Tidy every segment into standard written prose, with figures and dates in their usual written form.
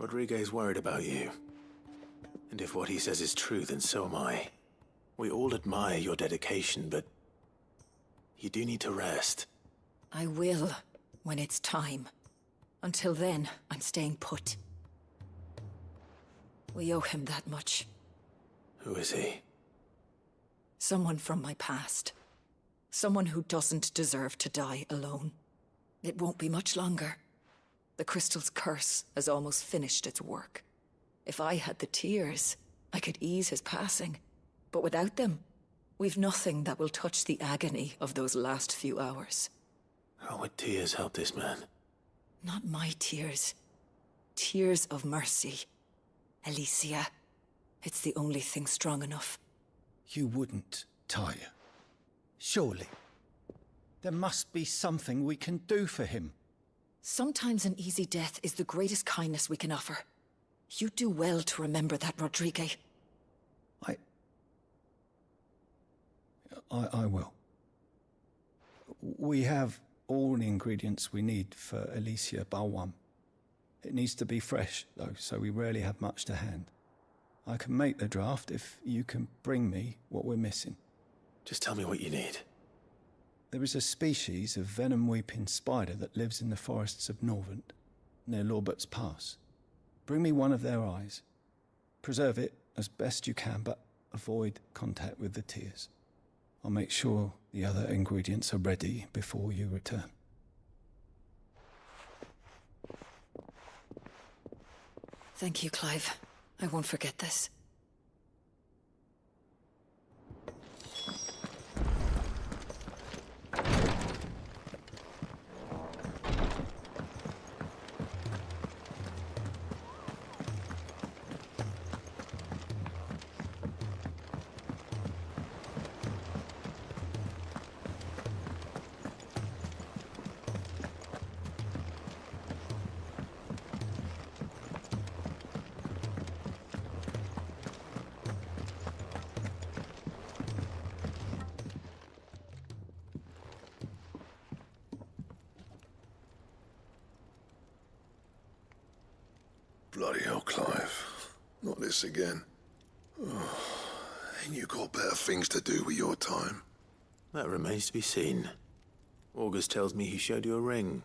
Rodriguez worried about you. And if what he says is true, then so am I. We all admire your dedication, but you do need to rest. I will, when it's time. Until then, I'm staying put. We owe him that much. Who is he? Someone from my past. Someone who doesn't deserve to die alone. It won't be much longer. The crystal's curse has almost finished its work. If I had the tears, I could ease his passing. But without them, we've nothing that will touch the agony of those last few hours. How would tears help this man? Not my tears. Tears of mercy. Alicia. It's the only thing strong enough. You wouldn't, Talia. Surely. There must be something we can do for him. Sometimes an easy death is the greatest kindness we can offer. You do well to remember that, Rodriguez. I will. We have all the ingredients we need for Alicia Balwam. It needs to be fresh, though, so we rarely have much to hand. I can make the draft if you can bring me what we're missing. Just tell me what you need. There is a species of venom-weeping spider that lives in the forests of Norvent, near Lorbert's Pass. Bring me one of their eyes. Preserve it as best you can, but avoid contact with the tears. I'll make sure the other ingredients are ready before you return. Thank you, Clive. I won't forget this. Bloody hell, Clive. Not this again. Oh, ain't you got better things to do with your time? That remains to be seen. August tells me he showed you a ring,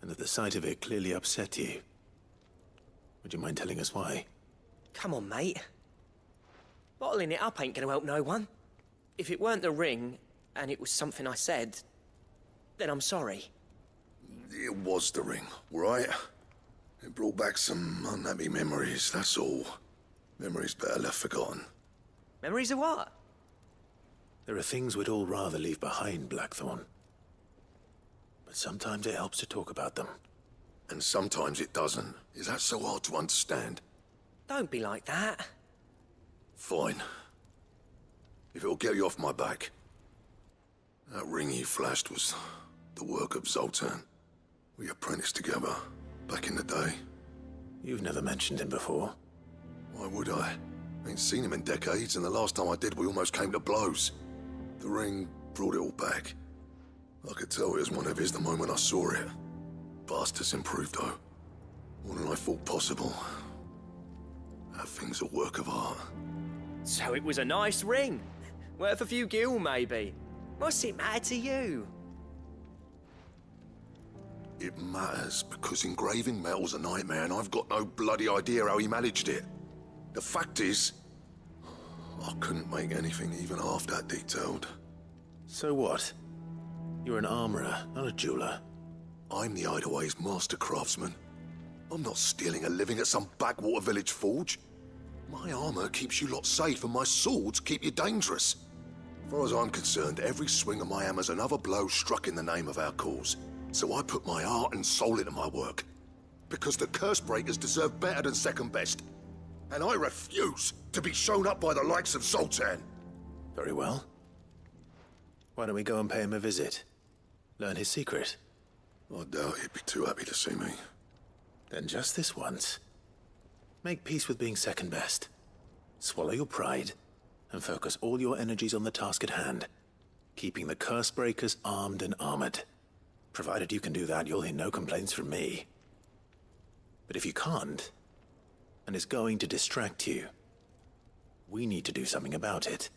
and that the sight of it clearly upset you. Would you mind telling us why? Come on, mate. Bottling it up ain't gonna help no one. If it weren't the ring, and it was something I said, then I'm sorry. It was the ring, right? It brought back some unhappy memories, that's all. Memories better left forgotten. Memories of what? There are things we'd all rather leave behind, Blackthorn. But sometimes it helps to talk about them. And sometimes it doesn't. Is that so hard to understand? Don't be like that. Fine. If it'll get you off my back. That ring you flashed was the work of Zoltan. We apprenticed together, back in the day. You've never mentioned him before. Why would I? Ain't seen him in decades, and the last time I did, we almost came to blows. The ring brought it all back. I could tell it was one of his the moment I saw it. Bastard's improved, though. More than I thought possible. That thing's a work of art. So it was a nice ring. Worth a few gil, maybe. What's it matter to you? It matters because engraving metal's a nightmare, and I've got no bloody idea how he managed it. The fact is, I couldn't make anything even half that detailed. So what? You're an armorer, not a jeweler. I'm the Idaway's master craftsman. I'm not stealing a living at some backwater village forge. My armor keeps you lot safe, and my swords keep you dangerous. As far as I'm concerned, every swing of my hammer's another blow struck in the name of our cause. So I put my heart and soul into my work. Because the curse breakers deserve better than second best. And I refuse to be shown up by the likes of Zoltan. Very well. Why don't we go and pay him a visit? Learn his secret. I doubt he'd be too happy to see me. Then just this once. Make peace with being second best. Swallow your pride, and focus all your energies on the task at hand. Keeping the curse breakers armed and armored. Provided you can do that, you'll hear no complaints from me. But if you can't, and is going to distract you. We need to do something about it.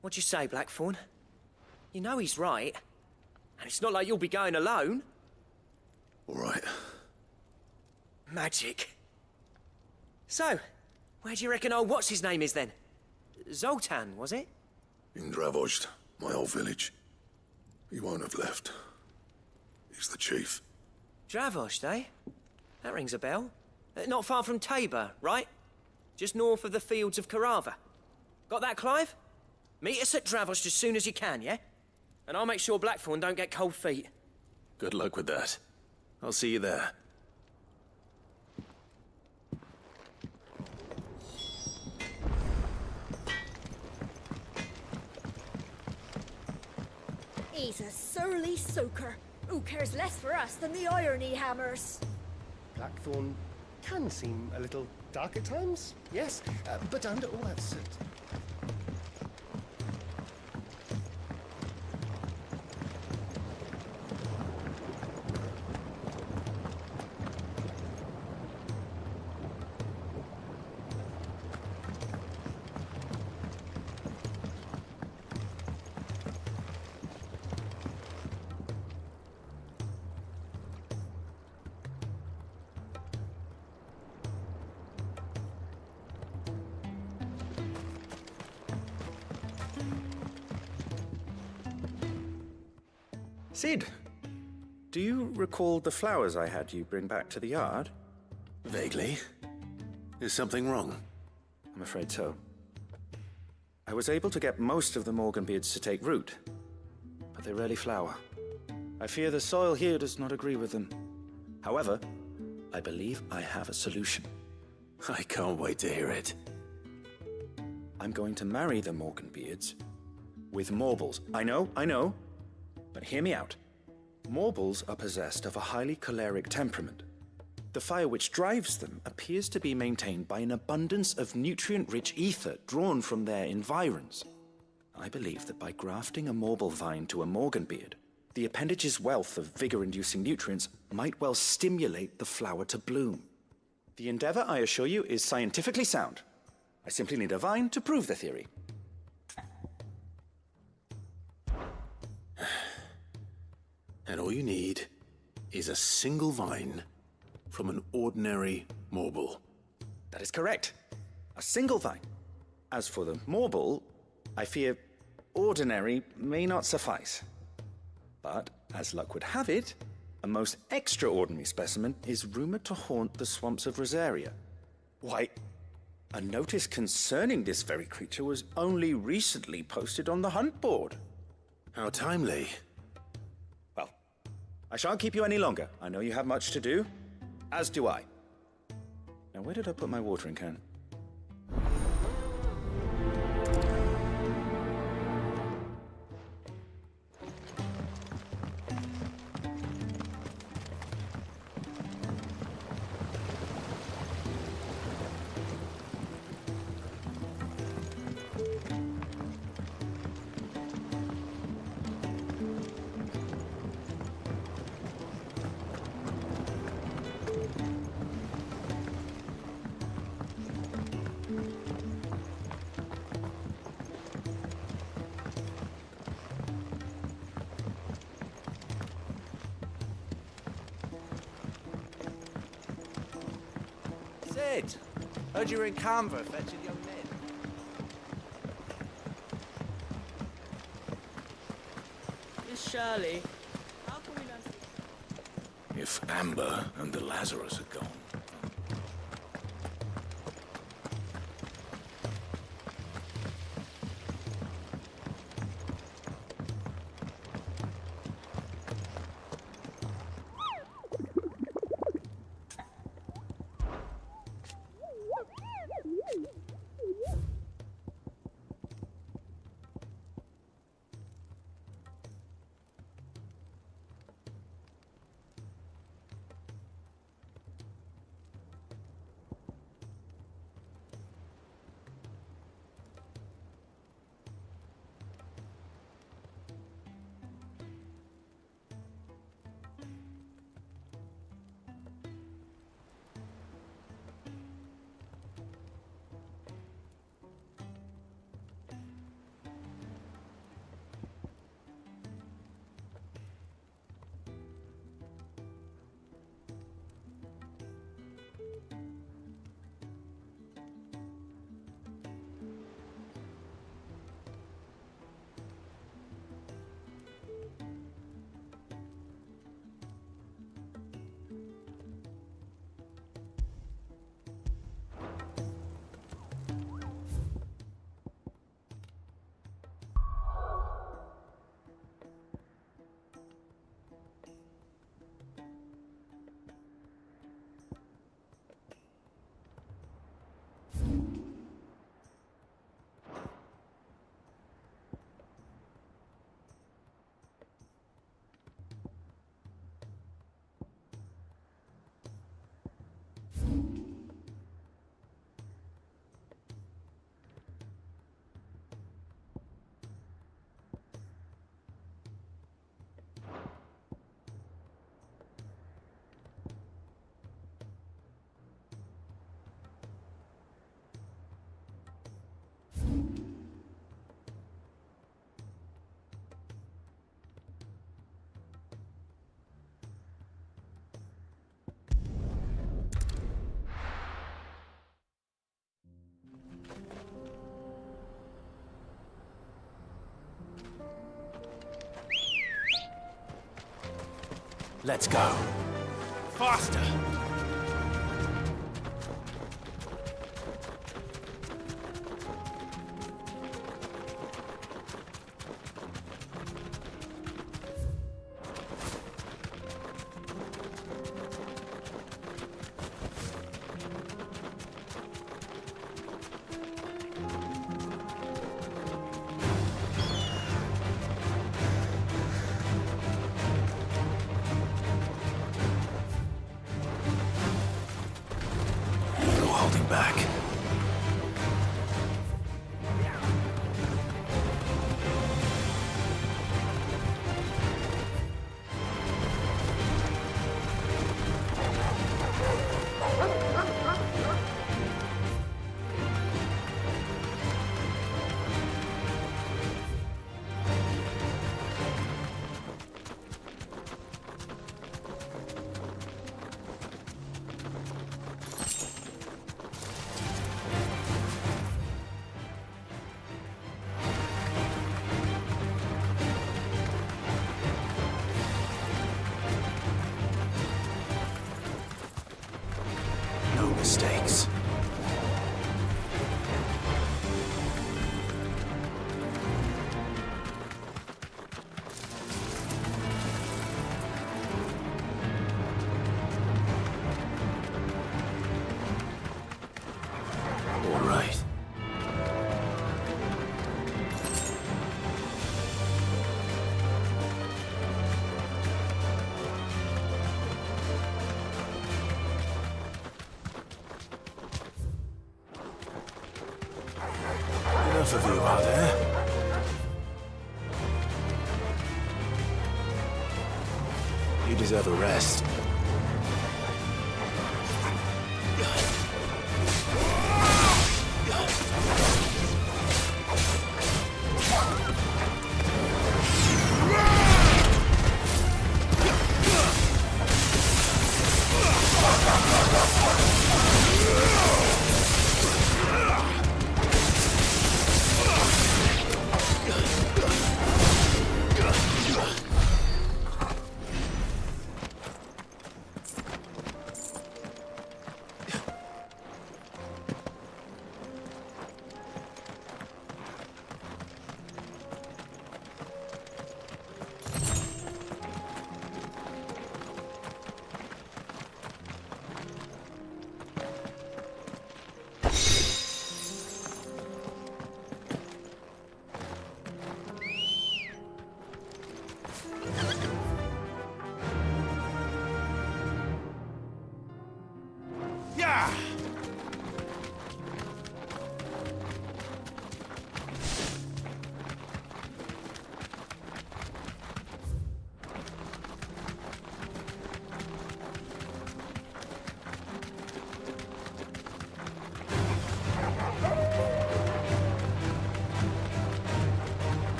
What'd you say, Blackthorn? You know he's right. And it's not like you'll be going alone. All right. Magic. So, where do you reckon old what's-his-name is then? Zoltan, was it? In Dravozd, my old village. He won't have left. He's the chief. Dravozd, eh? That rings a bell. Not far from Tabor, right? Just north of the fields of Carava. Got that, Clive? Meet us at Dravozd as soon as you can, yeah? And I'll make sure Blackthorn don't get cold feet. Good luck with that. I'll see you there. He's a surly soaker. Who cares less for us than the irony hammers? Blackthorn can seem a little dark at times, yes, but under all that soot. Sid, do you recall the flowers I had you bring back to the yard? Vaguely. Is something wrong? I'm afraid so. I was able to get most of the Morganbeards to take root, but they rarely flower. I fear the soil here does not agree with them. However, I believe I have a solution. I can't wait to hear it. I'm going to marry the Morganbeards with Morbles. I know. But hear me out. Morbles are possessed of a highly choleric temperament. The fire which drives them appears to be maintained by an abundance of nutrient-rich ether drawn from their environs. I believe that by grafting a Morble vine to a Morganbeard, the appendage's wealth of vigor-inducing nutrients might well stimulate the flower to bloom. The endeavor, I assure you, is scientifically sound. I simply need a vine to prove the theory. And all you need is a single vine from an ordinary Morble. That is correct. A single vine. As for the Morble, I fear ordinary may not suffice. But, as luck would have it, a most extraordinary specimen is rumored to haunt the swamps of Rosaria. Why, a notice concerning this very creature was only recently posted on the hunt board. How timely. Well, I shan't keep you any longer. I know you have much to do, as do I. Now, where did I put my watering can? Sid, heard you were in Canva fetching young Ned. Miss Shirley. How can we not... If Amber and the Lazarus are gone. Let's go. Faster! Holding back. No mistakes. All right. Enough of you out there. You deserve a rest.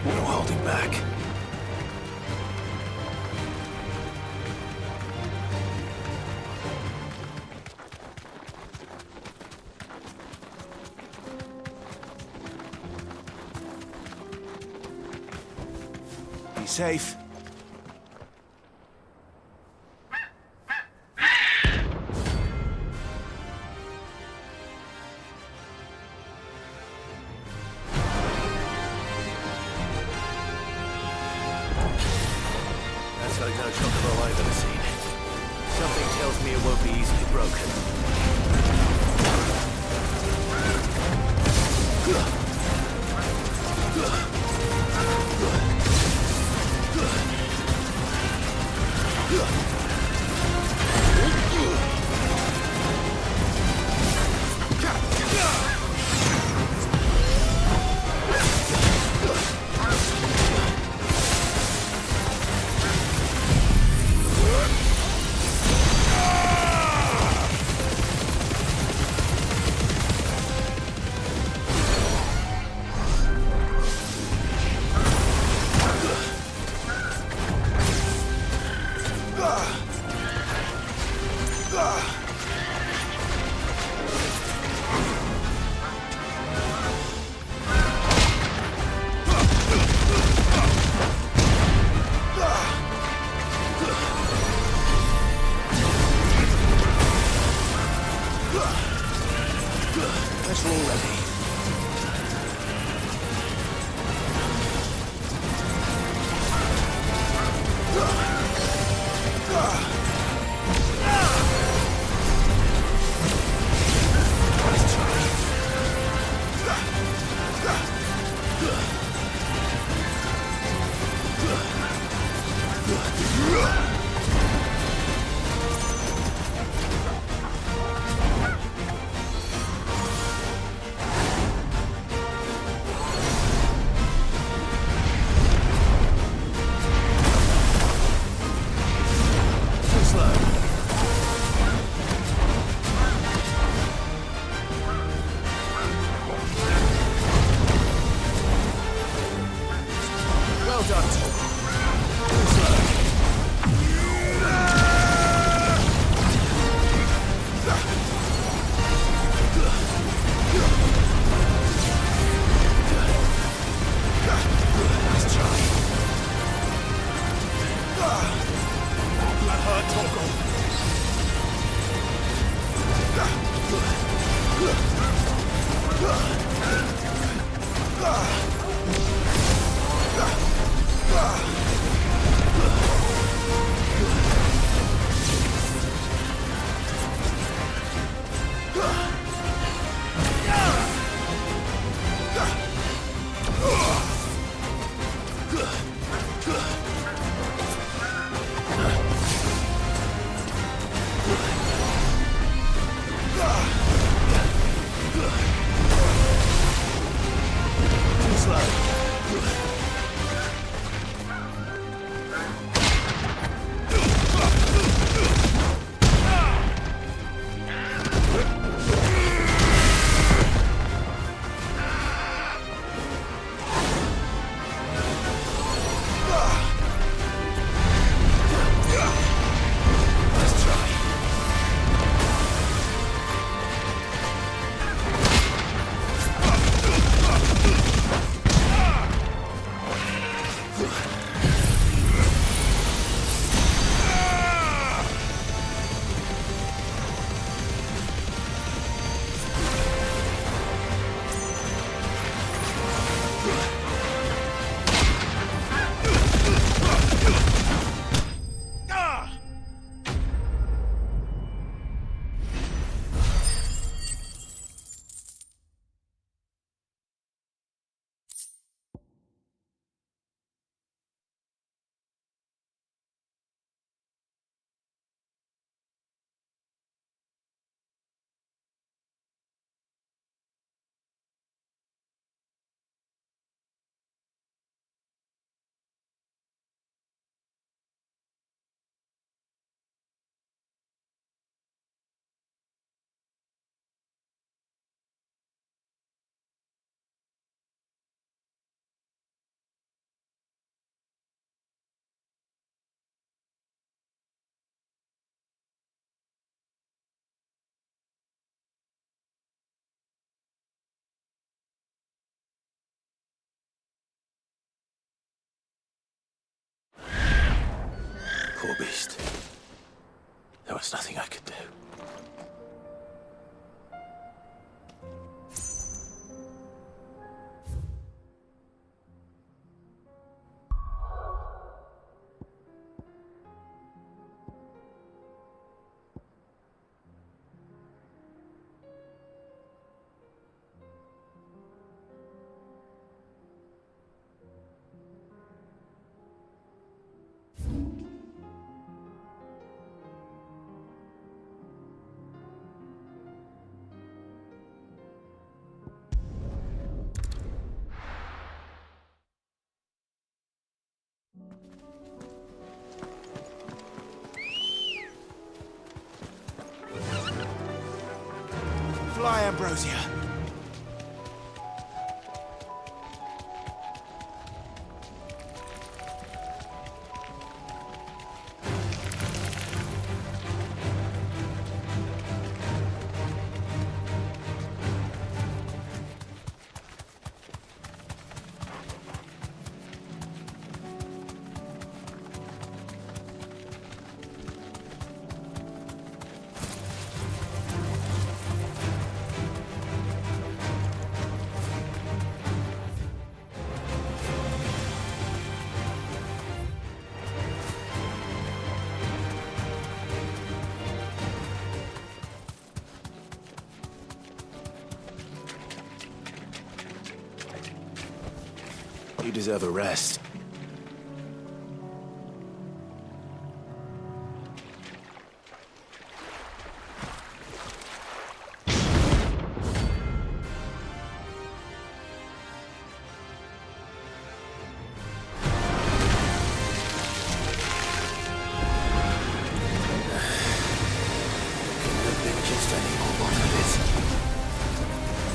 No holding back. Be safe. Looks like no chocobo I've ever seen. Something tells me it won't be easily broken. Guess we're all ready. Poor beast. There was nothing I could do. Fly, Ambrosia. You deserve a rest.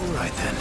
All right then.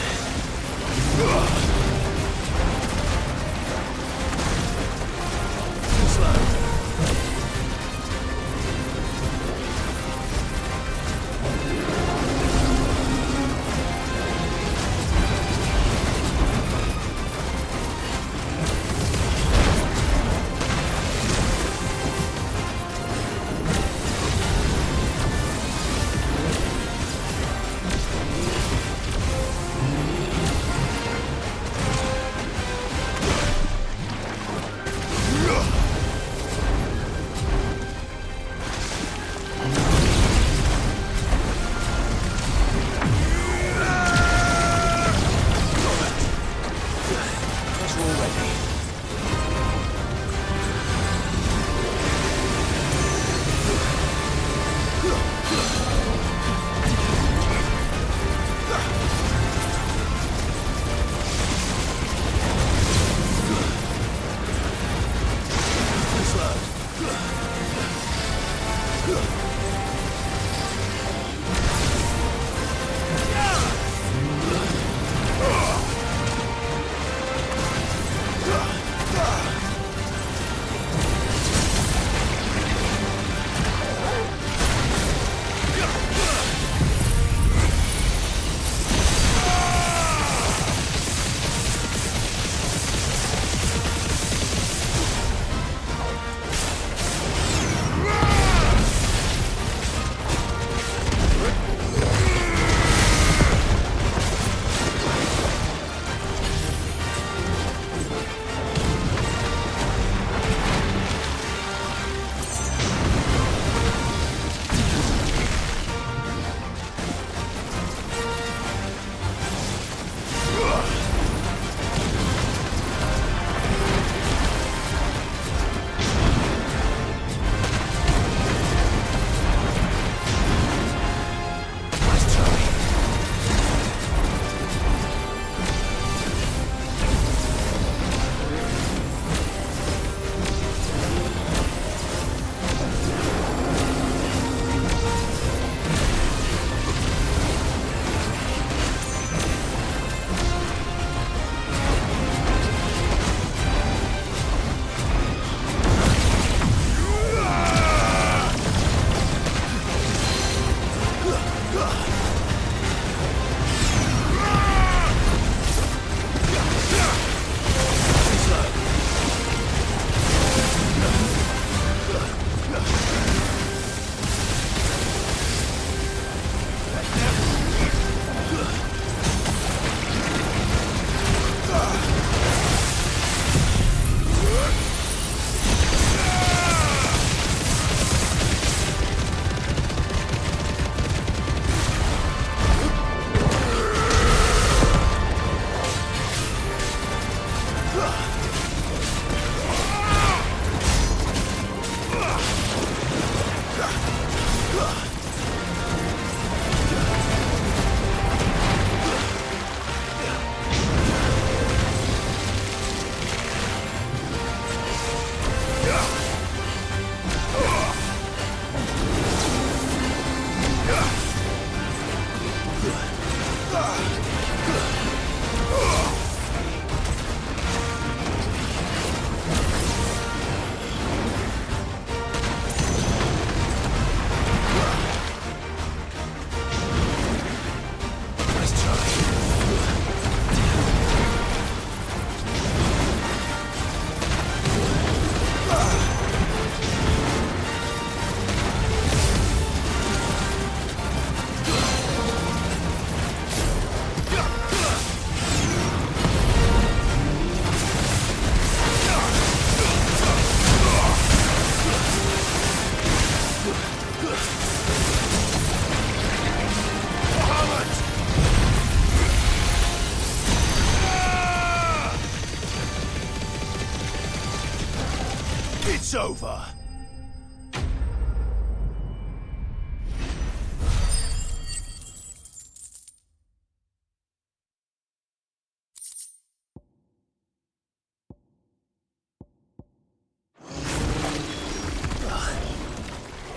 over.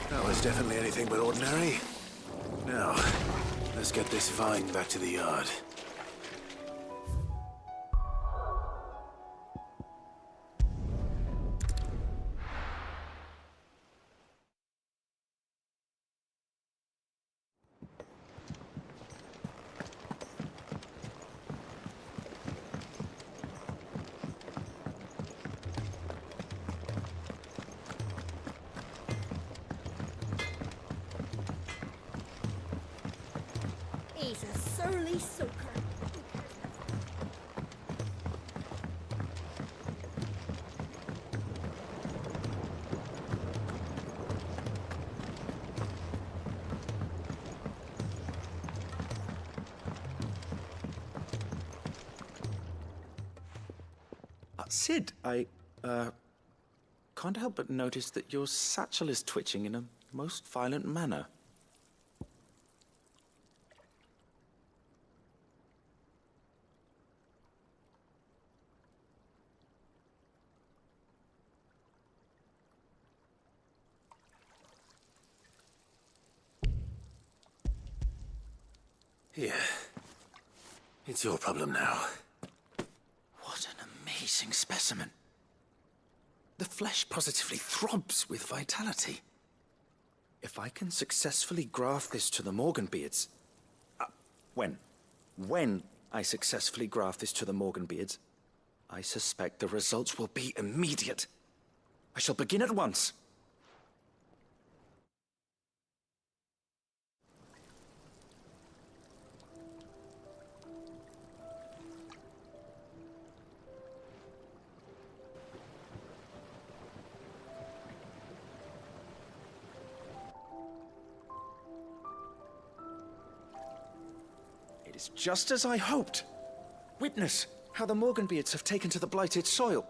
That was definitely anything but ordinary. Now, let's get this vine back to the yard. He's a surly soaker. Sid, I can't help but notice that your satchel is twitching in a most violent manner. Here. It's your problem now. What an amazing specimen. The flesh positively throbs with vitality. If I can successfully graft this to the Morganbeards... When I successfully graft this to the Morganbeards, I suspect the results will be immediate. I shall begin at once. It is just as I hoped. Witness how the Morganbeards have taken to the blighted soil.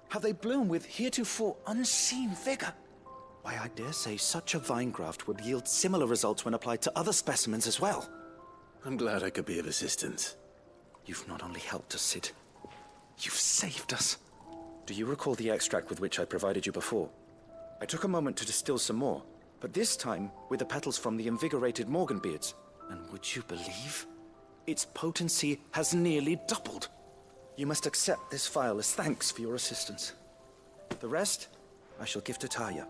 How they bloom with heretofore unseen vigor. Why, I dare say such a vine graft would yield similar results when applied to other specimens as well. I'm glad I could be of assistance. You've not only helped us, Sid, you've saved us. Do you recall the extract with which I provided you before? I took a moment to distill some more, but this time with the petals from the invigorated Morganbeards. And would you believe? Its potency has nearly doubled. You must accept this vial as thanks for your assistance. The rest, I shall give to Taya.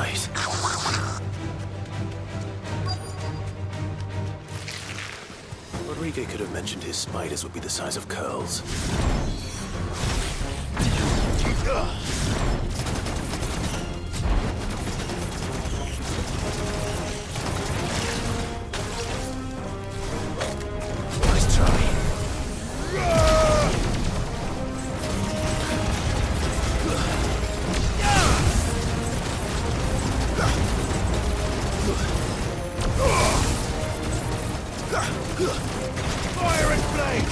right. Rodrigo could have mentioned his spiders would be the size of curls. Nice try. Fire and flame!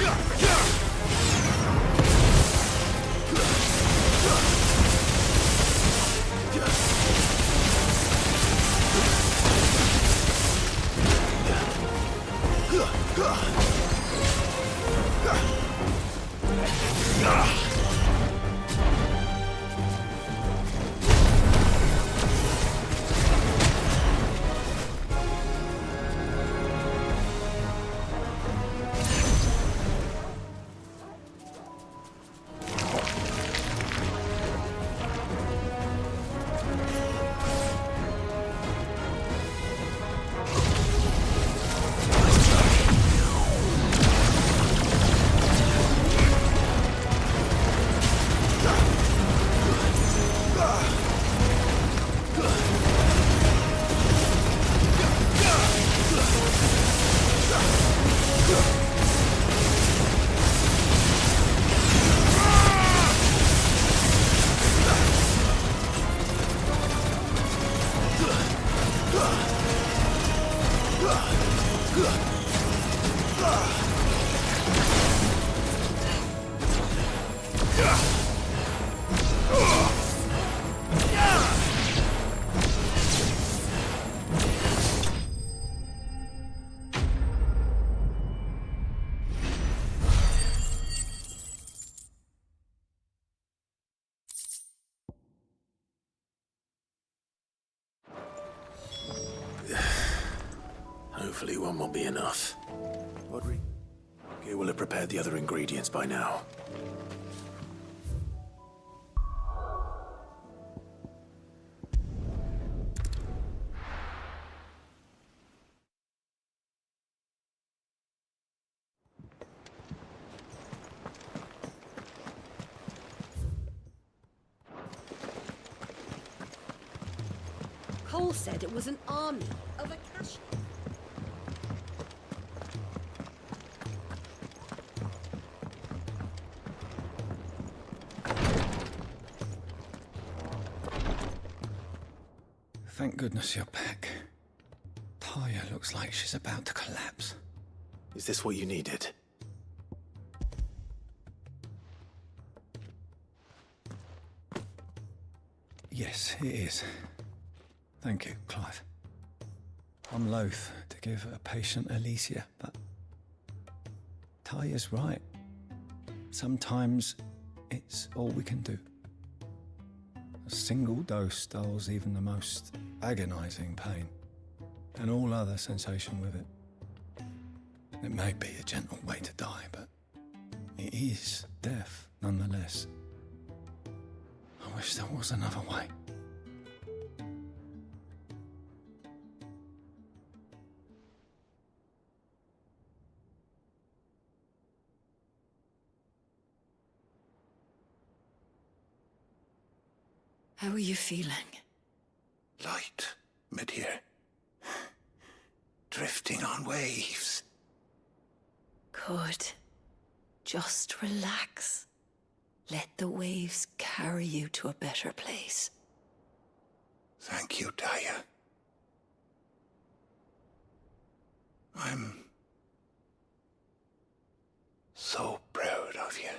Hopefully one will be enough. Rodrigo will have prepared the other ingredients by now. Cole said it was an army of Akashi. Thank goodness you're back. Taya looks like she's about to collapse. Is this what you needed? Yes, it is. Thank you, Clive. I'm loath to give a patient Alicia, but Taya's right. Sometimes it's all we can do. A single dose dulls even the most agonizing pain, and all other sensation with it. It may be a gentle way to die, but it is death nonetheless. I wish there was another way. How are you feeling? Light, mid-here. Drifting on waves. Good. Just relax. Let the waves carry you to a better place. Thank you, Taya. I'm so proud of you.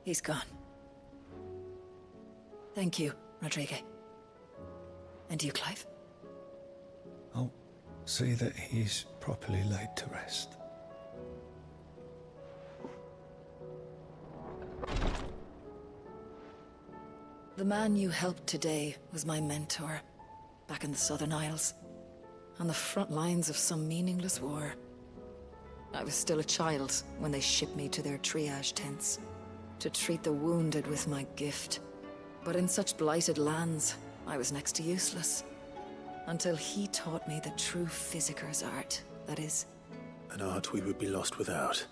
He's gone. Thank you, Rodrigo. And you, Clive? I'll see that he's properly laid to rest. The man you helped today was my mentor, back in the Southern Isles, on the front lines of some meaningless war. I was still a child when they shipped me to their triage tents, to treat the wounded with my gift. But in such blighted lands, I was next to useless. Until he taught me the true physicker's art, that is. An art we would be lost without.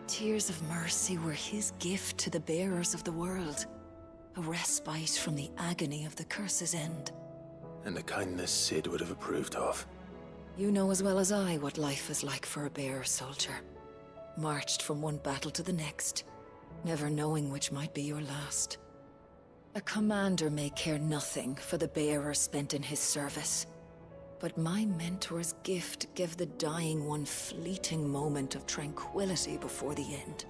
Tears of mercy were his gift to the bearers of the world. A respite from the agony of the curse's end. And a kindness Sid would have approved of. You know as well as I what life is like for a bearer soldier. Marched from one battle to the next, never knowing which might be your last. A commander may care nothing for the bearer spent in his service. But my mentor's gift gave the dying one fleeting moment of tranquility before the end.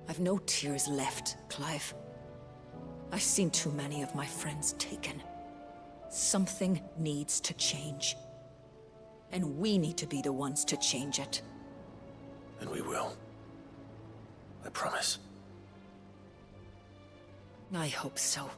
I've no tears left, Clive. I've seen too many of my friends taken. Something needs to change. And we need to be the ones to change it. And we will. I promise. I hope so.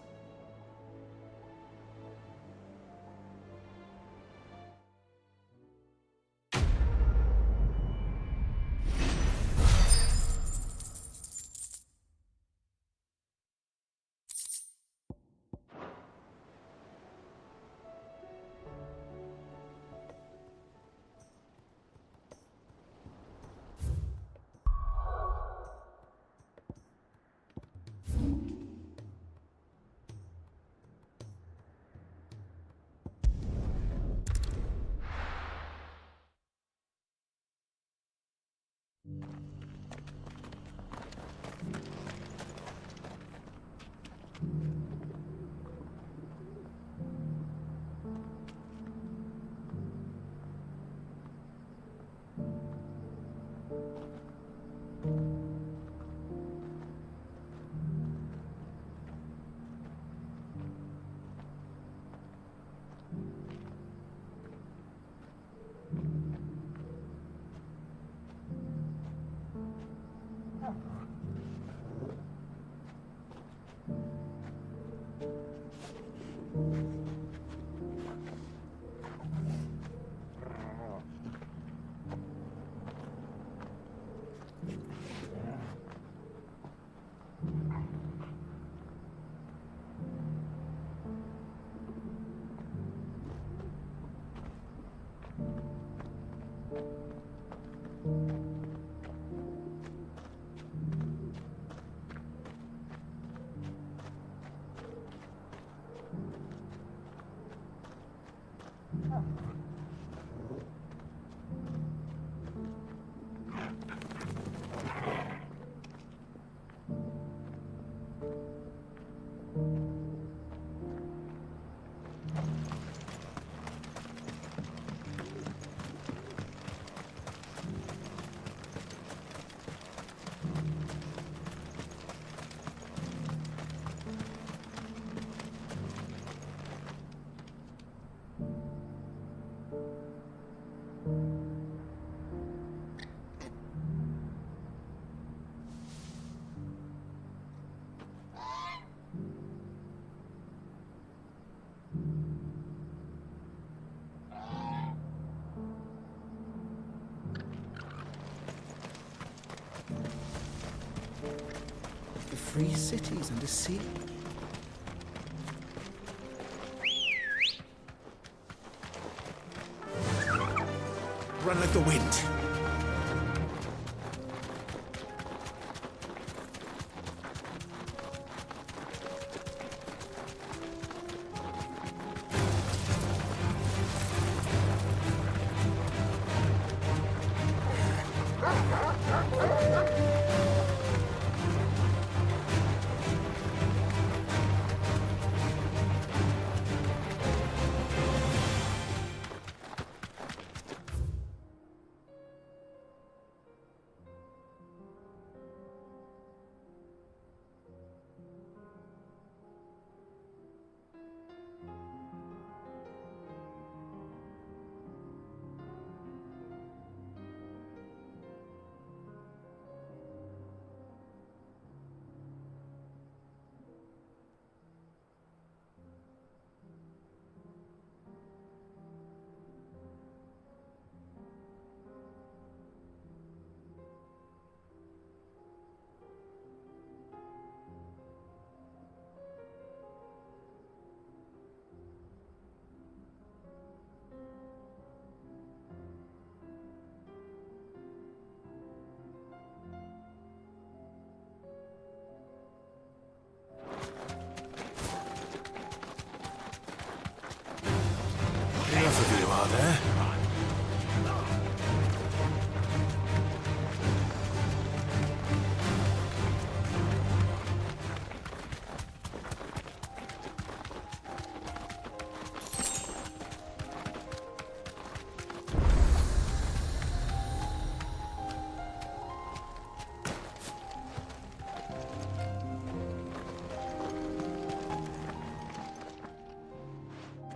Free cities and a sea. Run like the wind. are there.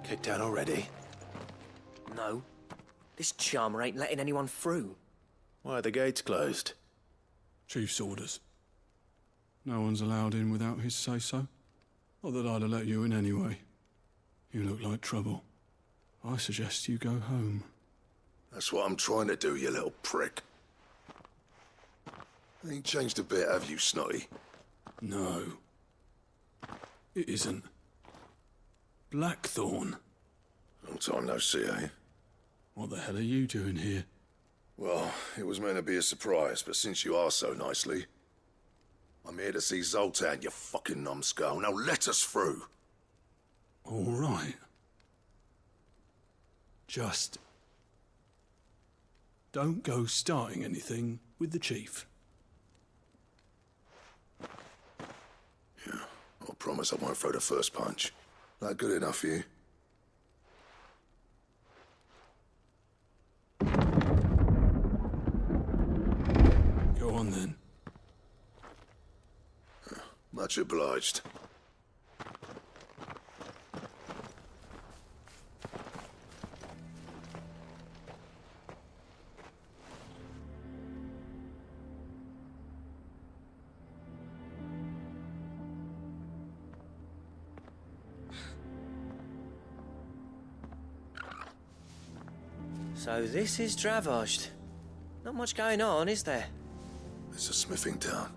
Kicked down already? No. This charmer ain't letting anyone through. Why are the gates closed? Chief's orders. No one's allowed in without his say-so. Not that I'd have let you in anyway. You look like trouble. I suggest you go home. That's what I'm trying to do, you little prick. Ain't changed a bit, have you, Snotty? No. It isn't. Blackthorn. Long time no see, eh? What the hell are you doing here? Well, it was meant to be a surprise, but since you are so nicely, I'm here to see Zoltan, you fucking numbskull. Now let us through. All right. Just don't go starting anything with the chief. Yeah, I promise I won't throw the first punch. That good enough for you? Go on then. Much obliged. So this is Dravosht. Not much going on, is there? It's a smithing town.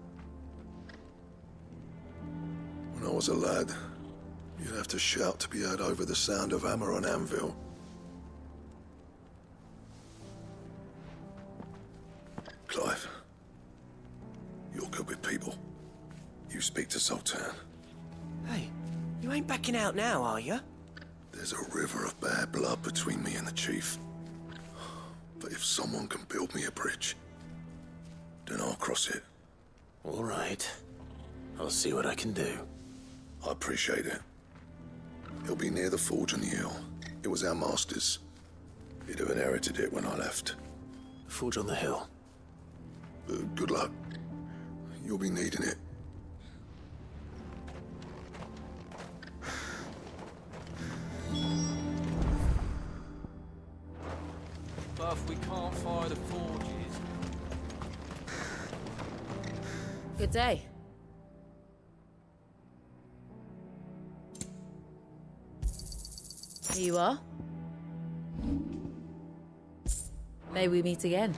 When I was a lad, you'd have to shout to be heard over the sound of hammer on anvil. Clive, you're good with people. You speak to Sultan. Hey, you ain't backing out now, are you? There's a river of bad blood between me and the chief. But if someone can build me a bridge, then I'll cross it. All right. I'll see what I can do. I appreciate it. It'll be near the forge on the hill. It was our master's. He'd have inherited it when I left. Forge on the hill. Good luck. You'll be needing it. Buff, we can't fire the forges. Good day. Here you are. May we meet again.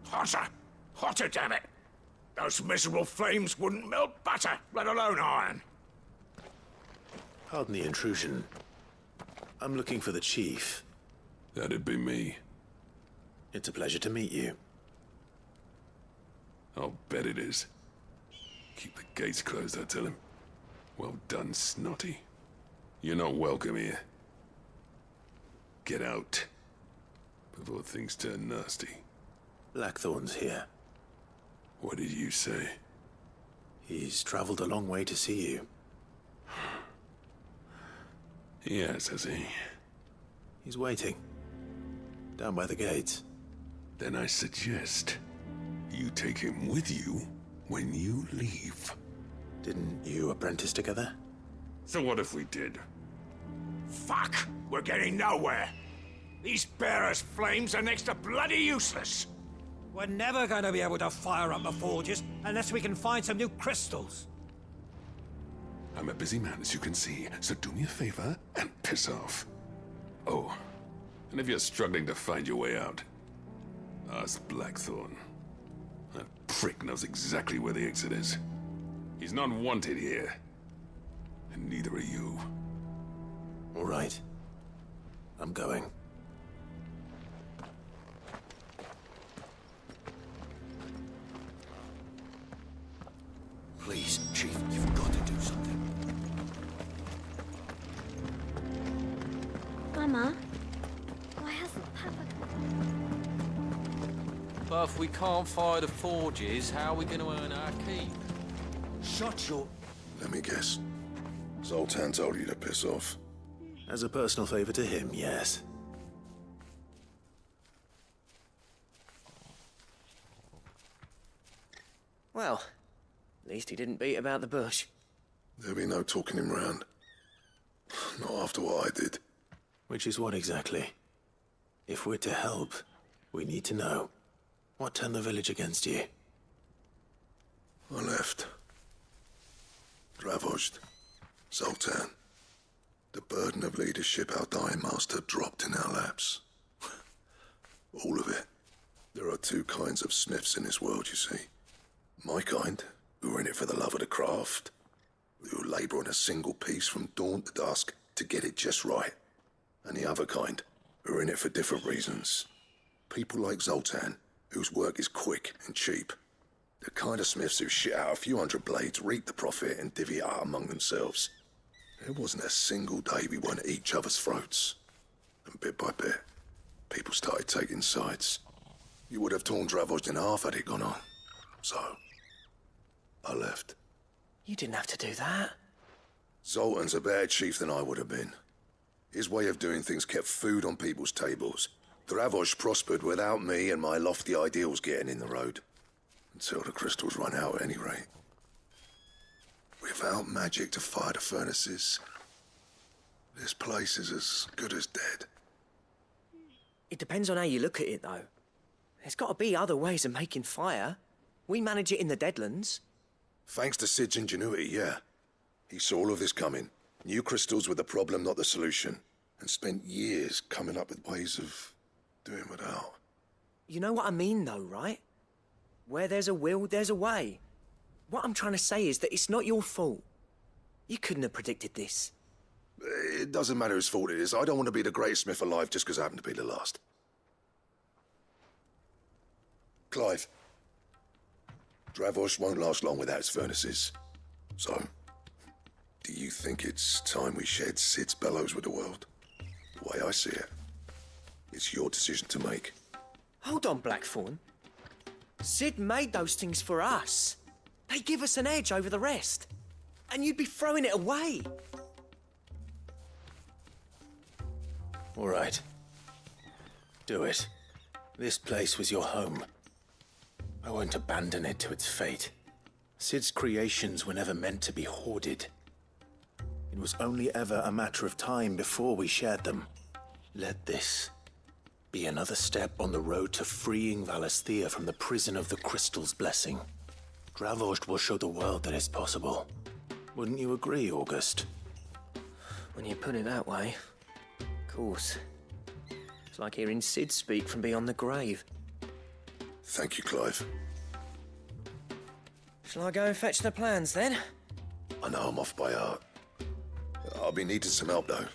Hotter! Hotter, damn it! Those miserable flames wouldn't melt butter, let alone iron. Pardon the intrusion. I'm looking for the chief. That'd be me. It's a pleasure to meet you. I'll bet it is. Keep the gates closed, I tell him. Well done, Snotty. You're not welcome here. Get out. Before things turn nasty. Blackthorn's here. What did you say? He's traveled a long way to see you. Yes, has he? He's waiting. Down by the gates. Then I suggest you take him with you when you leave. Didn't you apprentice together? So what if we did? Fuck! We're getting nowhere! These bearers' flames are next to bloody useless! We're never going to be able to fire up the forges unless we can find some new crystals. I'm a busy man, as you can see, so do me a favor and piss off. Oh, and if you're struggling to find your way out, ask Blackthorn. That prick knows exactly where the exit is. He's not wanted here. and neither are you. All right. I'm going. Please, Chief, you've got to do something. Mama, why hasn't Papa But if we can't fire the forges, how are we going to earn our keep? Shut your... Let me guess. Zoltan told you to piss off. As a personal favor to him, yes. Well, at least he didn't beat about the bush. There'll be no talking him round. Not after what I did. Which is what exactly? If we're to help, we need to know. What turned the village against you? I left. Dravozd. Zoltan. The burden of leadership our dying master dropped in our laps. All of it. There are two kinds of smiths in this world, you see. My kind, who are in it for the love of the craft, who labour on a single piece from dawn to dusk to get it just right. And the other kind, who are in it for different reasons. People like Zoltan, whose work is quick and cheap. The kind of smiths who shit out a few hundred blades, reap the profit, and divvy it out among themselves. There wasn't a single day we weren't at each other's throats. And bit by bit, people started taking sides. You would have torn Dravozd in half had it gone on. So, I left. You didn't have to do that. Zoltan's a better chief than I would have been. His way of doing things kept food on people's tables. Dravozd prospered without me and my lofty ideals getting in the road. Until the crystals run out at any rate. Without magic to fire the furnaces, this place is as good as dead. It depends on how you look at it, though. There's got to be other ways of making fire. We manage it in the Deadlands. Thanks to Sid's ingenuity, yeah. He saw all of this coming. Knew crystals were the problem, not the solution. And spent years coming up with ways of doing without. You know what I mean, though, right? Where there's a will, there's a way. What I'm trying to say is that it's not your fault. You couldn't have predicted this. It doesn't matter whose fault it is. I don't want to be the greatest smith alive just because I happen to be the last. Clive. Dravozd won't last long without its furnaces. So, do you think it's time we shed Sid's bellows with the world? The way I see it, it's your decision to make. Hold on, Blackthorn. Sid made those things for us. They give us an edge over the rest. And you'd be throwing it away. All right. Do it. This place was your home. I won't abandon it to its fate. Sid's creations were never meant to be hoarded. It was only ever a matter of time before we shared them. Let this be another step on the road to freeing Valisthea from the prison of the Crystal's blessing. Dravozd will show the world that it's possible. Wouldn't you agree, August? When you put it that way, of course. It's like hearing Sid speak from beyond the grave. Thank you, Clive. Shall I go and fetch the plans, then? I know I'm off by heart. I'll be needing some help, though.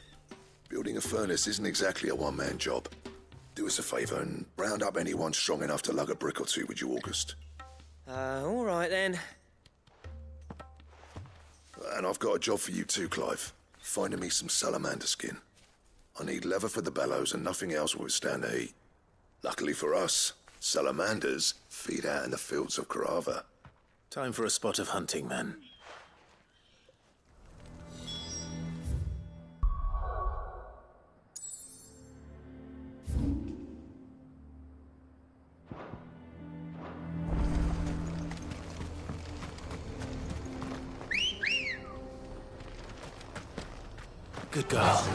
Building a furnace isn't exactly a one-man job. Do us a favour and round up anyone strong enough to lug a brick or two, would you, August? All right, then. And I've got a job for you too, Clive. Finding me some salamander skin. I need leather for the bellows and nothing else will withstand the heat. Luckily for us, salamanders feed out in the fields of Carava. Time for a spot of hunting, then. Good girl.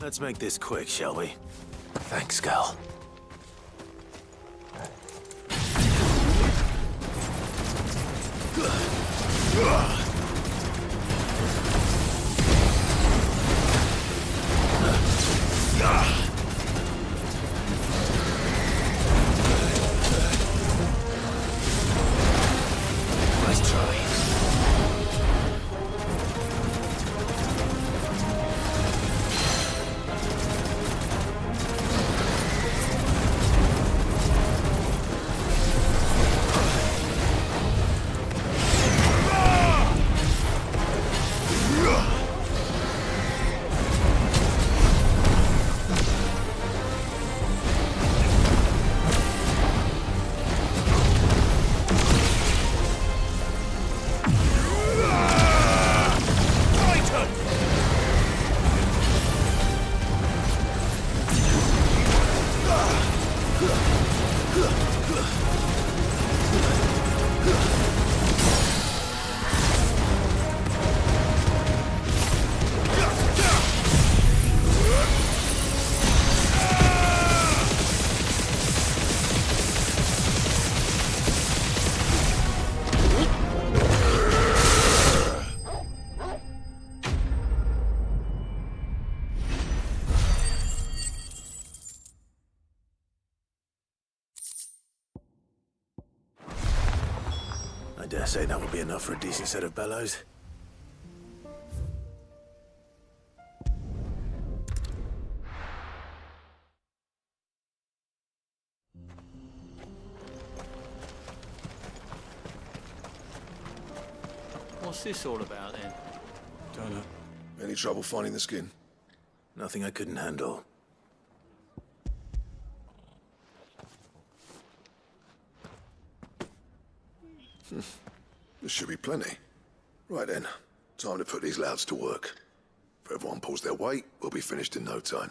Let's make this quick, shall we? Thanks, Gal. Nice try. I dare say that will be enough for a decent set of bellows. What's this all about then? Don't know. Any trouble finding the skin? Nothing I couldn't handle. There should be plenty. Right then, time to put these louds to work. If everyone pulls their weight, we'll be finished in no time.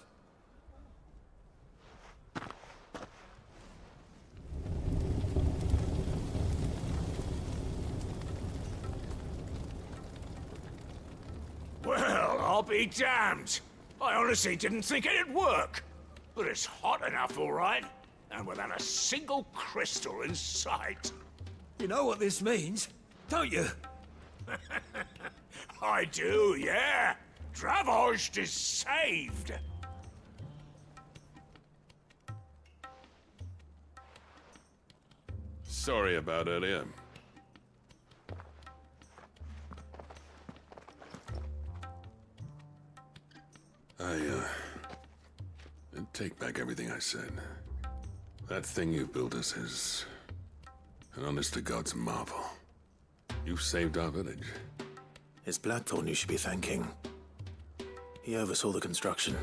Well, I'll be damned. I honestly didn't think it'd work. But it's hot enough, all right. And without a single crystal in sight. You know what this means, don't you? I do, yeah. Dravost is saved. Sorry about earlier. I take back everything I said. That thing you built us is an honest-to-God's marvel. You saved our village. It's Blackthorn you should be thanking. He oversaw the construction.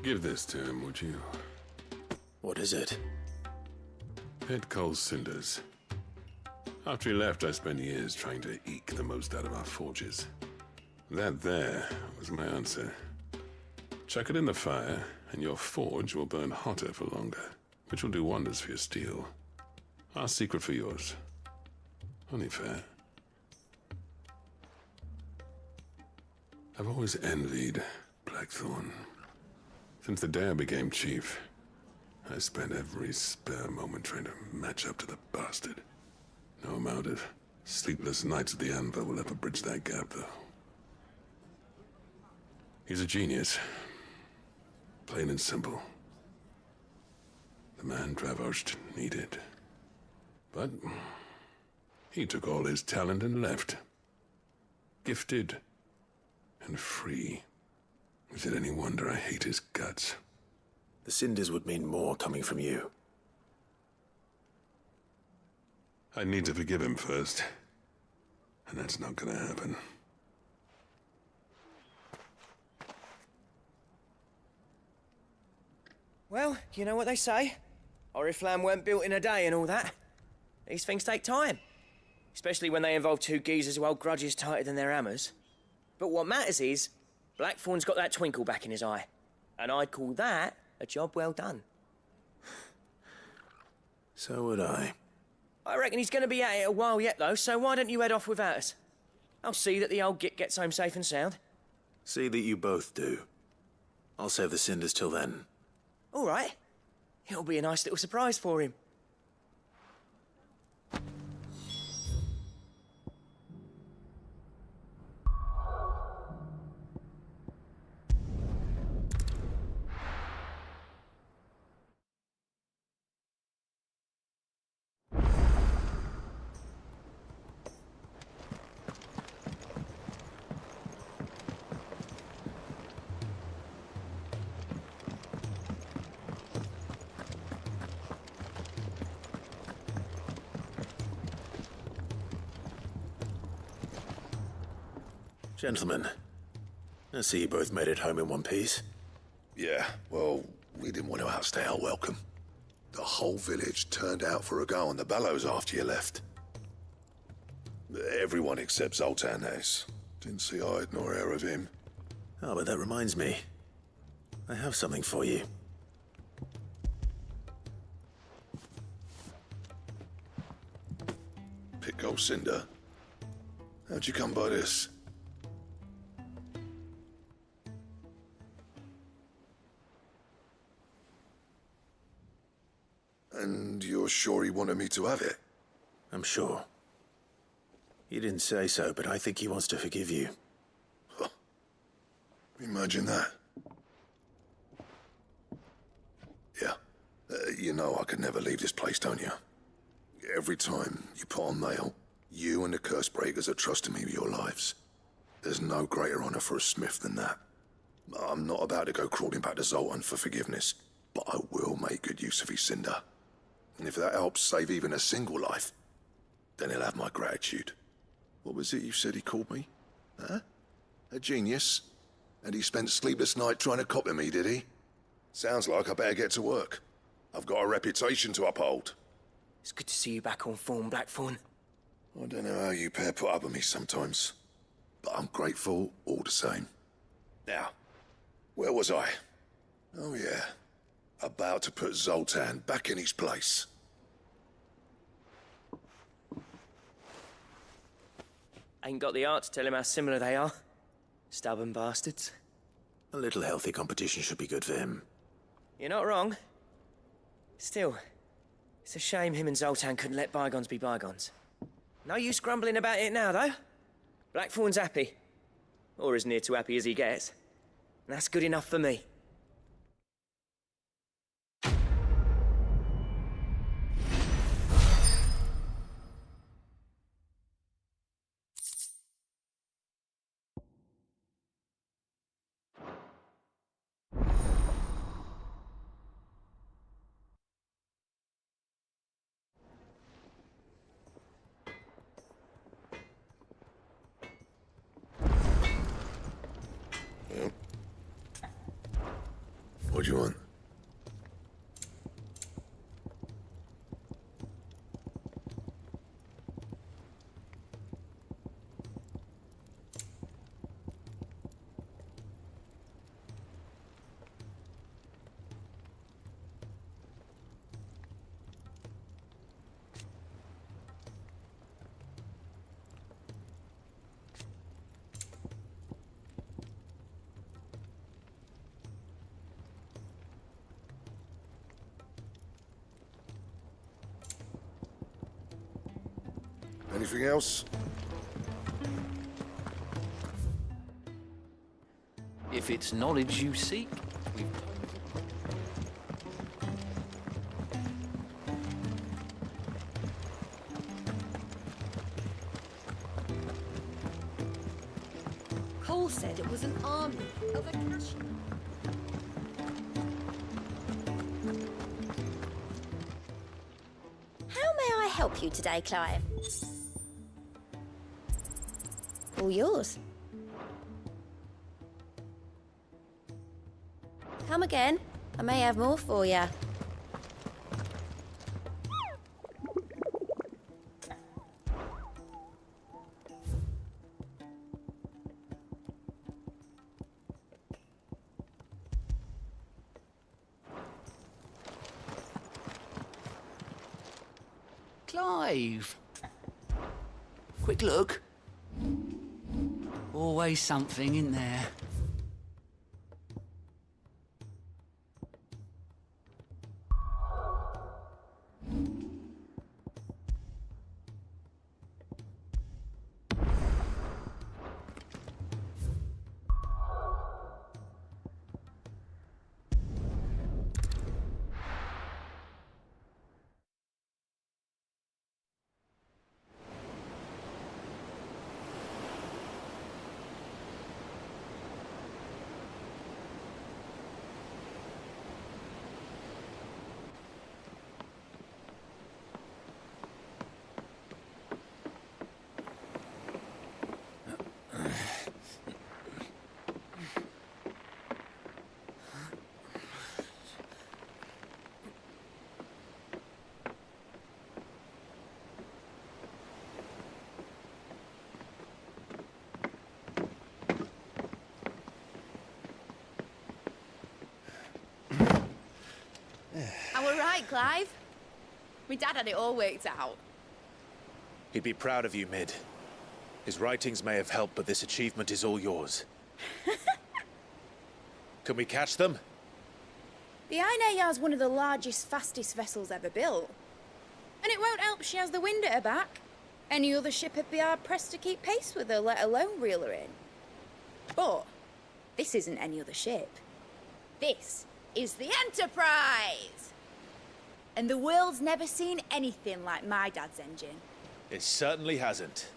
Give this to him, would you? What is it? Pit coal cinders. After he left, I spent years trying to eke the most out of our forges. That there was my answer. Chuck it in the fire, and your forge will burn hotter for longer, which will do wonders for your steel. Our secret for yours. Only fair. I've always envied Blackthorn. Since the day I became chief, I spent every spare moment trying to match up to the bastard. No amount of sleepless nights at the anvil will ever bridge that gap, though. He's a genius. Plain and simple. The man Dravost needed. But he took all his talent and left. Gifted and free. Is it any wonder I hate his guts? The cinders would mean more coming from you. I need to forgive him first. And that's not gonna happen. Well, you know what they say. Oriflamme weren't built in a day and all that. These things take time. Especially when they involve two geezers who hold grudges tighter than their hammers. But what matters is, Blackthorn's got that twinkle back in his eye. And I'd call that a job well done. So would I. I reckon he's going to be at it a while yet, though, so why don't you head off without us? I'll see that the old git gets home safe and sound. See that you both do. I'll save the cinders till then. All right. It'll be a nice little surprise for him. Gentlemen, I see you both made it home in one piece. Yeah, well, we didn't want to outstay our welcome. The whole village turned out for a go on the bellows after you left. Everyone except Zoltan has. Didn't see hide nor hair of him. Oh, but that reminds me. I have something for you. Pick old Cinder. How'd you come by this? And you're sure he wanted me to have it? I'm sure. He didn't say so, but I think he wants to forgive you. Huh. Imagine that. Yeah. You know I could never leave this place, don't you? Every time you put on mail, you and the curse breakers are trusting me with your lives. There's no greater honor for a smith than that. I'm not about to go crawling back to Zoltan for forgiveness, but I will make good use of his cinder. And if that helps save even a single life, then he'll have my gratitude. What was it you said he called me? Huh? A genius? And he spent sleepless night trying to copy me, did he? Sounds like I better get to work. I've got a reputation to uphold. It's good to see you back on form, Blackthorn. I don't know how you pair put up with me sometimes, but I'm grateful all the same. Now, where was I? Oh yeah, about to put Zoltan back in his place. Ain't got the art to tell him how similar they are. Stubborn bastards. A little healthy competition should be good for him. You're not wrong. Still, it's a shame him and Zoltan couldn't let bygones be bygones. No use grumbling about it now, though. Blackthorn's happy. Or as near to happy as he gets. And that's good enough for me. What do you want? Anything else? If it's knowledge you seek, we've... Cole said it was an army of a cash. How may I help you today, Clive? All yours. Come again. I may have more for you. Clive! Quick look. Always something in there. Clive. My dad had it all worked out. He'd be proud of you, Mid. His writings may have helped, but this achievement is all yours. Can we catch them? The Ainayar's one of the largest, fastest vessels ever built. And it won't help she has the wind at her back. Any other ship would be hard-pressed to keep pace with her, let alone reel her in. But this isn't any other ship. This is the Enterprise! And the world's never seen anything like my dad's engine. It certainly hasn't.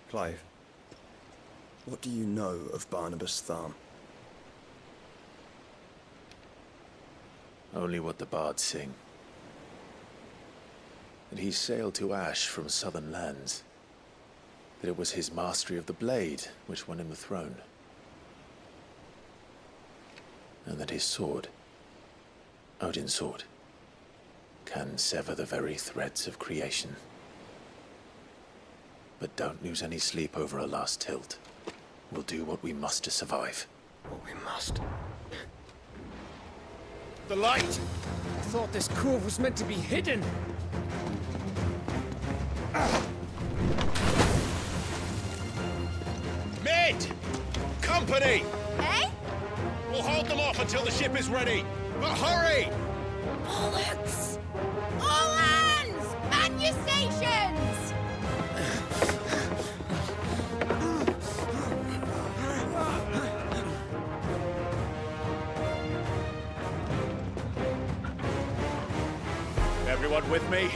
Clive, what do you know of Barnabas Tharm? Only what the bards sing. That he sailed to Ash from southern lands. That it was his mastery of the blade which won him the throne. And that his sword, Odin's sword, can sever the very threads of creation. But don't lose any sleep over a last tilt. We'll do what we must to survive. What we must? The light! I thought this cove was meant to be hidden. Mid! Company! Eh? We'll hold them off until the ship is ready. But hurry! Bollocks! All hands! Man your stations! Everyone with me?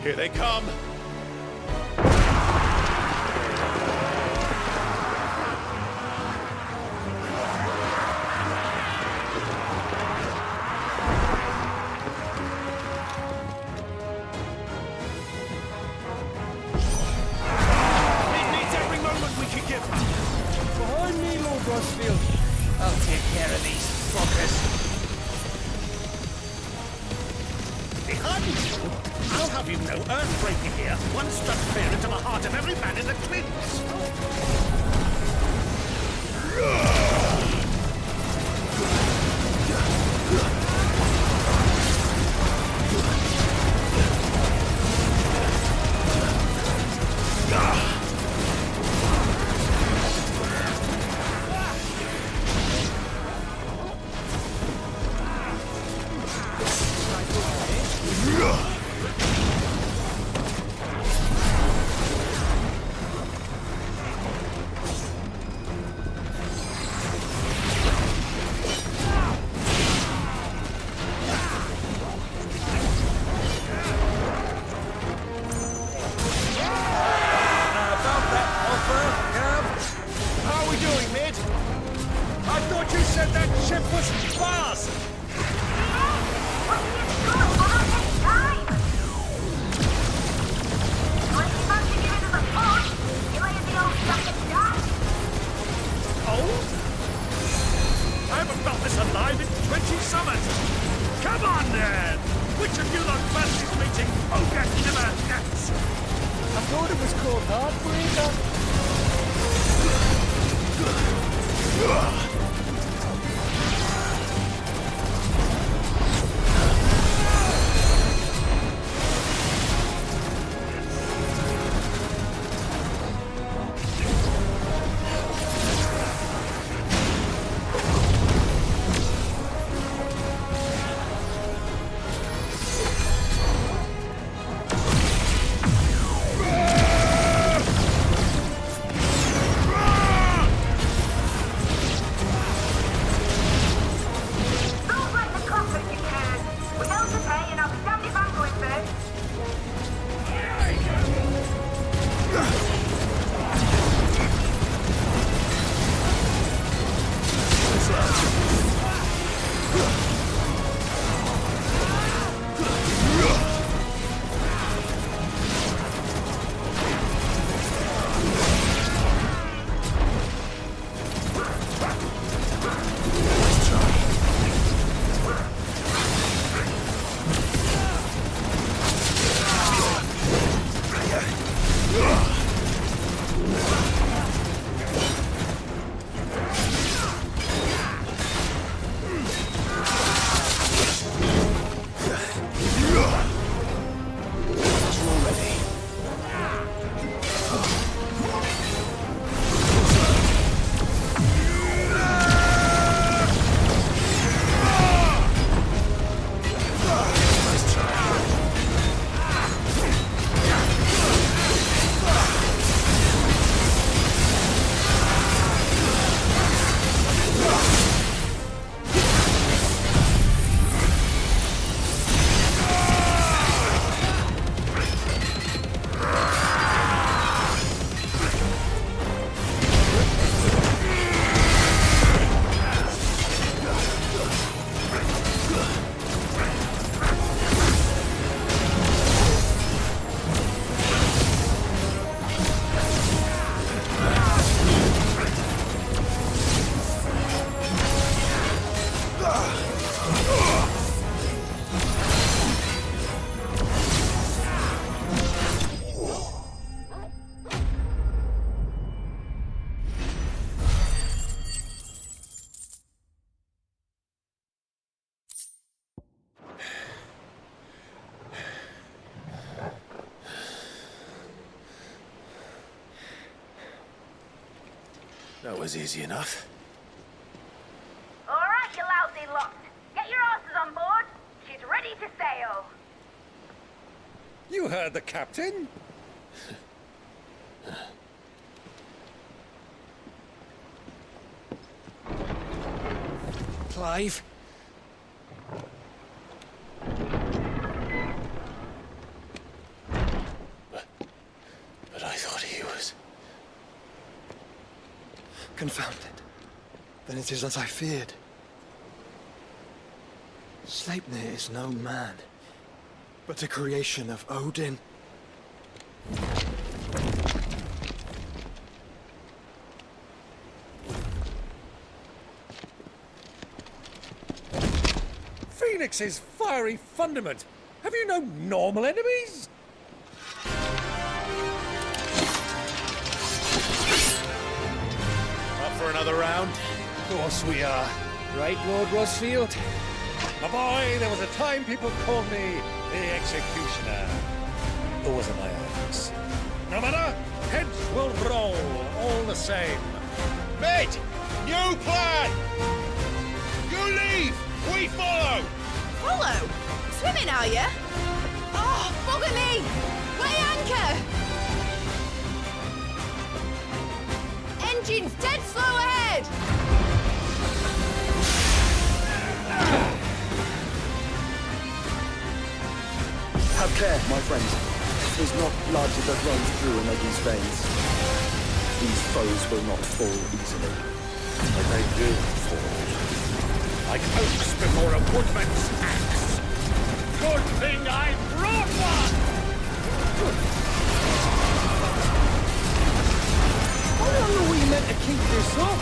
Here they come! I'll take care of these fuckers. Behind you? I'll have you know earthbreaker here. One struck fear into the heart of every man in the Twins. That was easy enough. All right, you lousy lot. Get your asses on board. She's ready to sail. You heard the captain. Clive? But I thought he was... Confound it. Then it is as I feared. Sleipnir is no man, but a creation of Odin. Phoenix's fiery fundament. Have you no normal enemies? Up for another round? Of course we are. Right, Lord Rosfield? My boy, there was a time people called me the Executioner. Those are my eyes. No matter, heads will roll, all the same. Mate! New plan! You leave! We follow! Follow? Swimming, are you? Oh, bugger me! Weigh anchor! Engine's dead slow ahead! Have care, my friends. It is not blood that runs through Omega's veins. These foes will not fall easily. But they do fall. Like oaks before a woodman's axe. Good thing I brought one! How long are we meant to keep this up?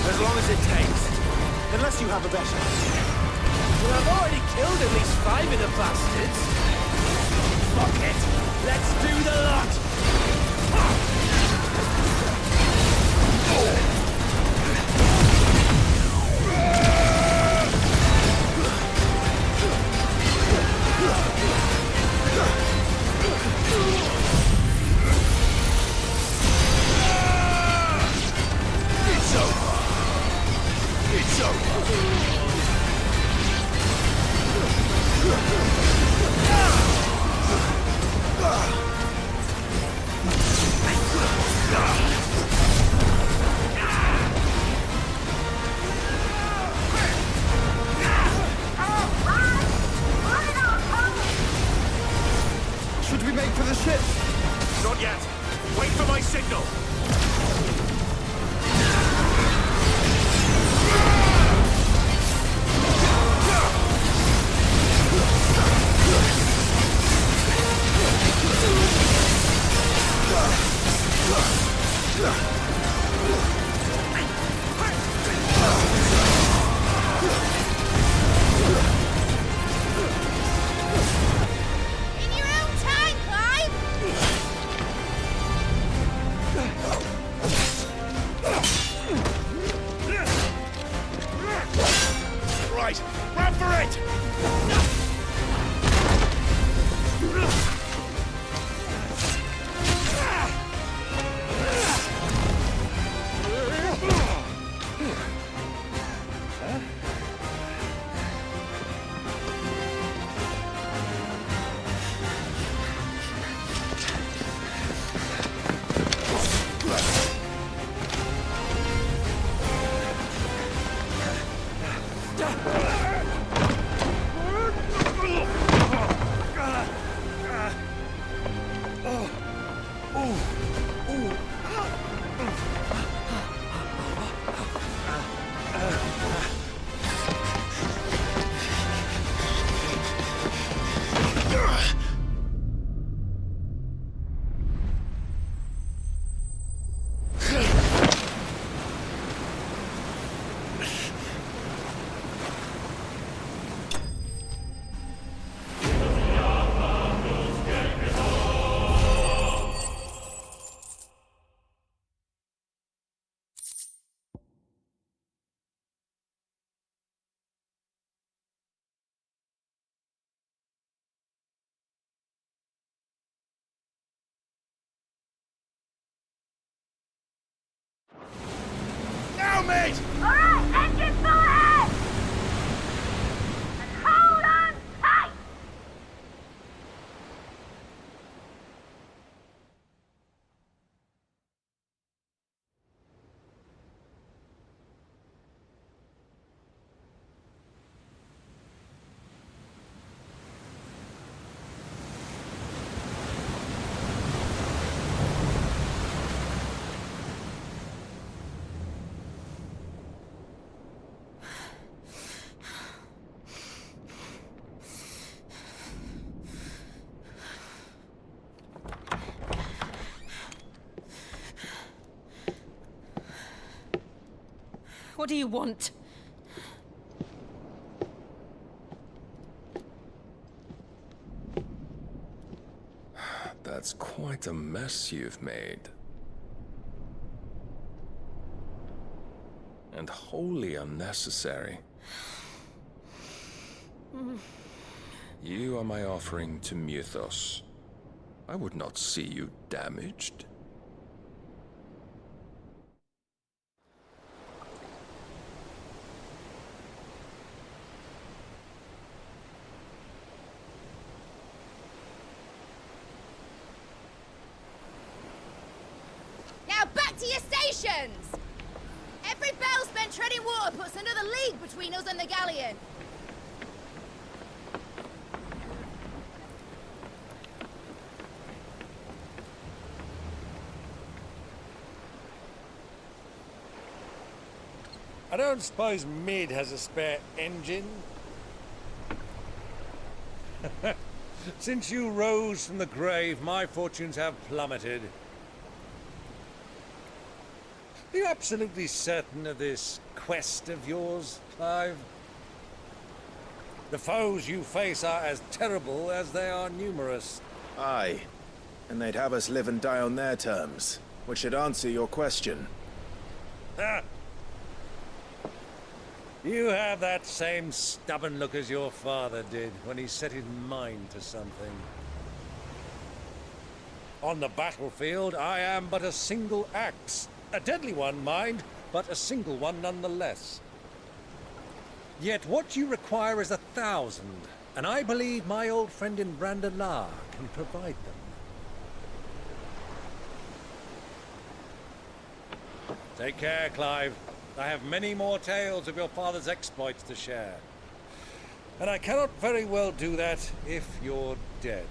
As long as it takes. Unless you have a better. Well, I've already killed at least 5 of the bastards. Fuck it. Let's do the lot. It's over. It's over. Should we make for the ship? Not yet. Wait for my signal. In your own time, Clive! Right, run for it! on, mate! Alright, engine full ahead! And hold on tight! What do you want? That's quite a mess you've made. And wholly unnecessary. You are my offering to Mythos. I would not see you damaged. Now back to your stations! Every bell spent treading water puts another league between us and the galleon. I don't suppose Mid has a spare engine? Since you rose from the grave, my fortunes have plummeted. Are you absolutely certain of this quest of yours, Clive? The foes you face are as terrible as they are numerous. Aye. And they'd have us live and die on their terms, which should answer your question. Ha! You have that same stubborn look as your father did when he set his mind to something. On the battlefield, I am but a single axe. A deadly one, mind, but a single one nonetheless. Yet what you require is 1,000, and I believe my old friend in Brandalar can provide them. Take care, Clive. I have many more tales of your father's exploits to share. And I cannot very well do that if you're dead.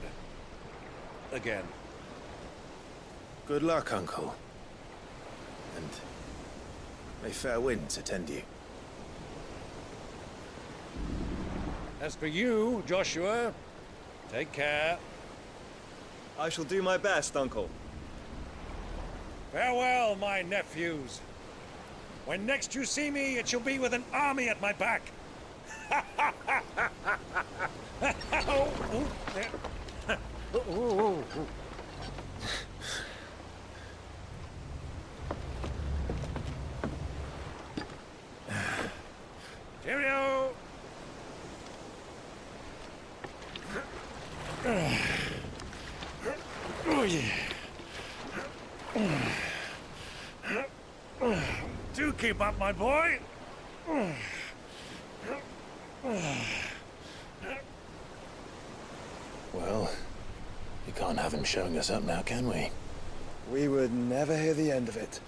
Again. Good luck, Uncle. And may fair winds attend you. As for you, Joshua, take care. I shall do my best, Uncle. Farewell, my nephews. When next you see me, it shall be with an army at my back. Cheerio! Oh, yeah. Do keep up, my boy. Well, we can't have him showing us up now, can we? We would never hear the end of it.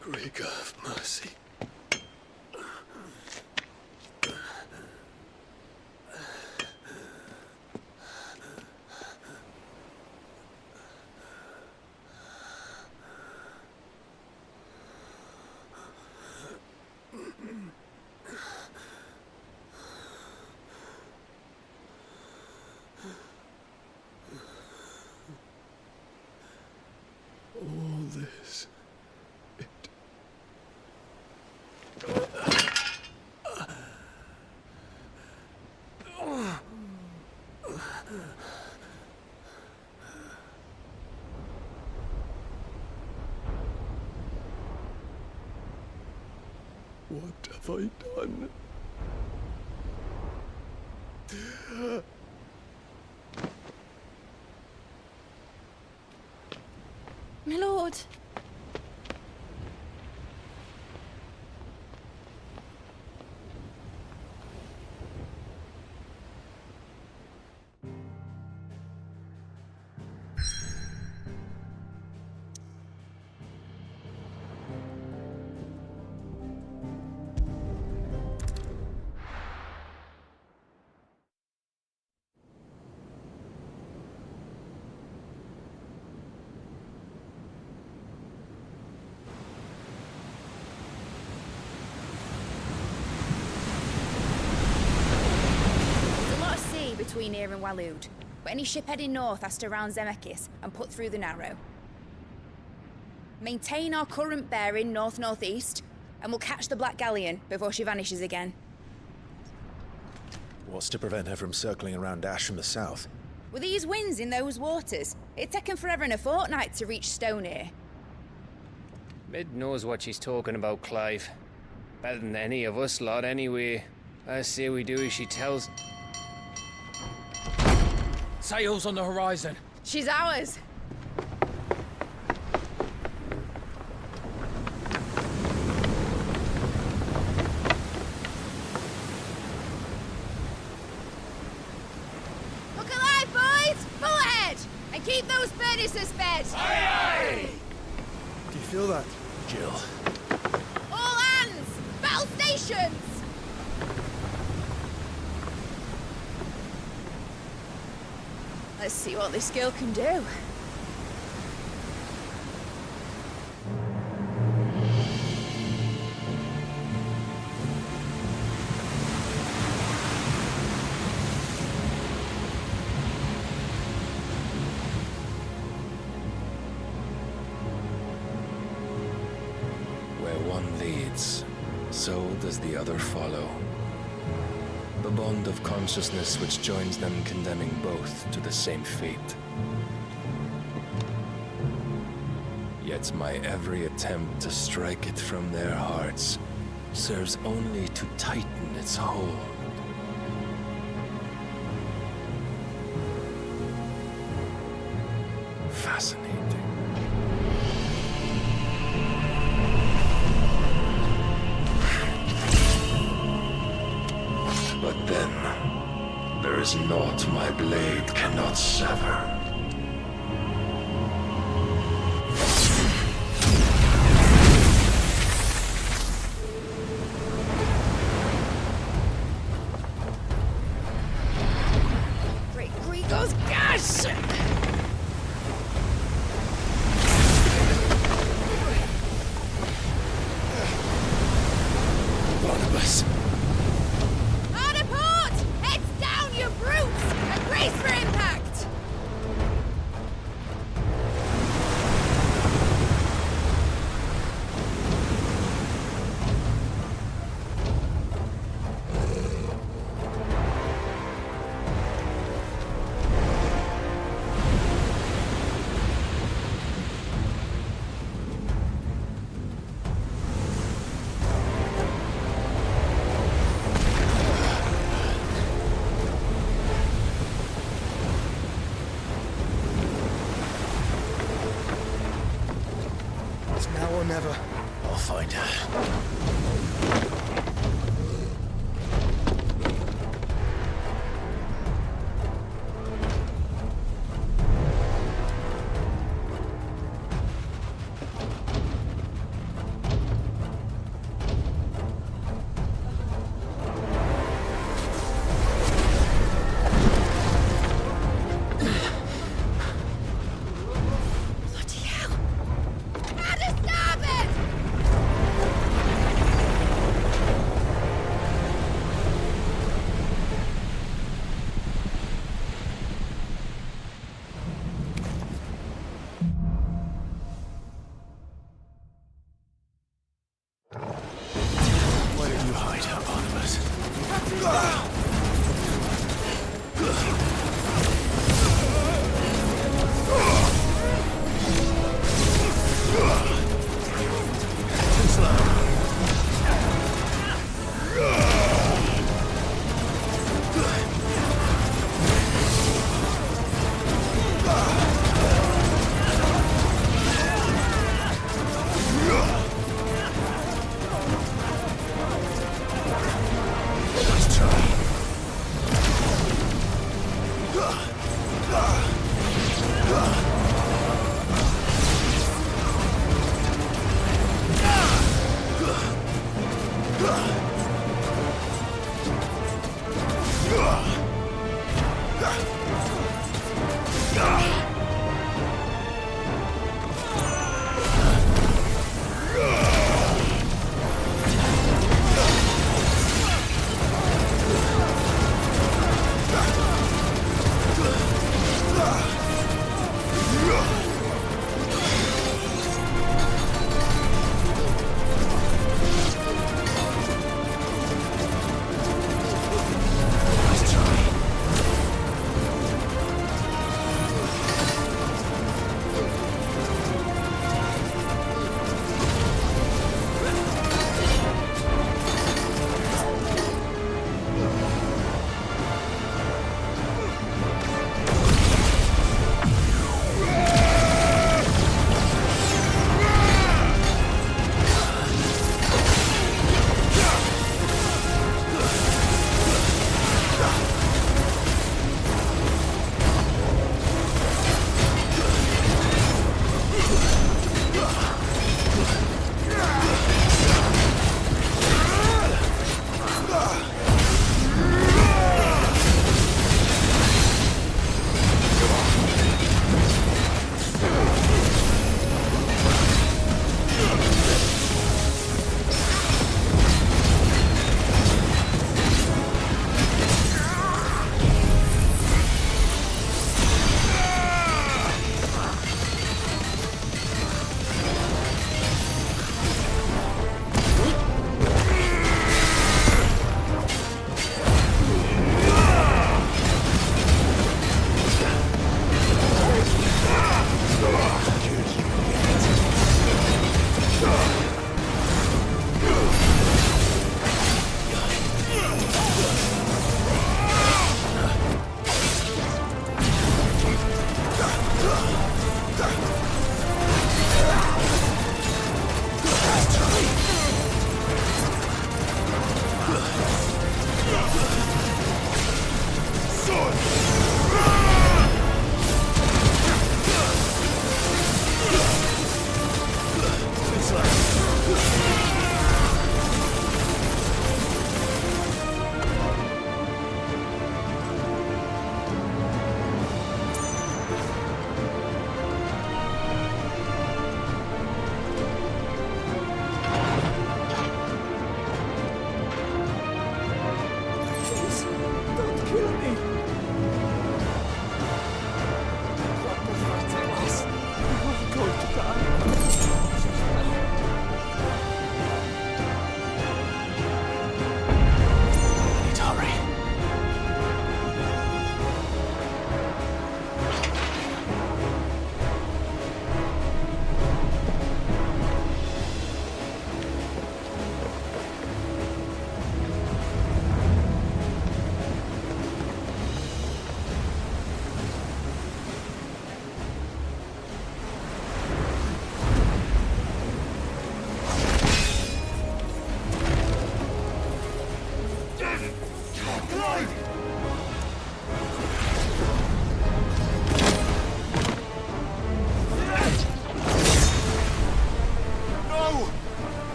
Great God of mercy. All this, What have I done? My lord. Between here and Waloed, but any ship heading north has to round Zemeckis and put through the Narrow. Maintain our current bearing north-northeast, and we'll catch the Black Galleon before she vanishes again. What's to prevent her from circling around Ash from the south? With these winds in those waters, it'd taken forever and a fortnight to reach Stonehere. Mid knows what she's talking about, Clive. Better than any of us lot, anyway. I say we do as she tells. Sails on the horizon. She's ours. Look alive, boys! Full ahead! And keep those furnaces fed! Aye, aye! Do you feel that? Jill. All hands! Battle stations! Let's see what this girl can do. Where one leads, so does the other follow. The bond of consciousness which joins them condemning both to the same fate. Yet my every attempt to strike it from their hearts serves only to tighten its hold. Fascinating. But then, there is naught my blade cannot sever. Great Grigor's gas! Barnabas. Hard port! Heads down, you brutes! And brace for impact! It's now or never. I'll find her. Bloody hell! At a starboard!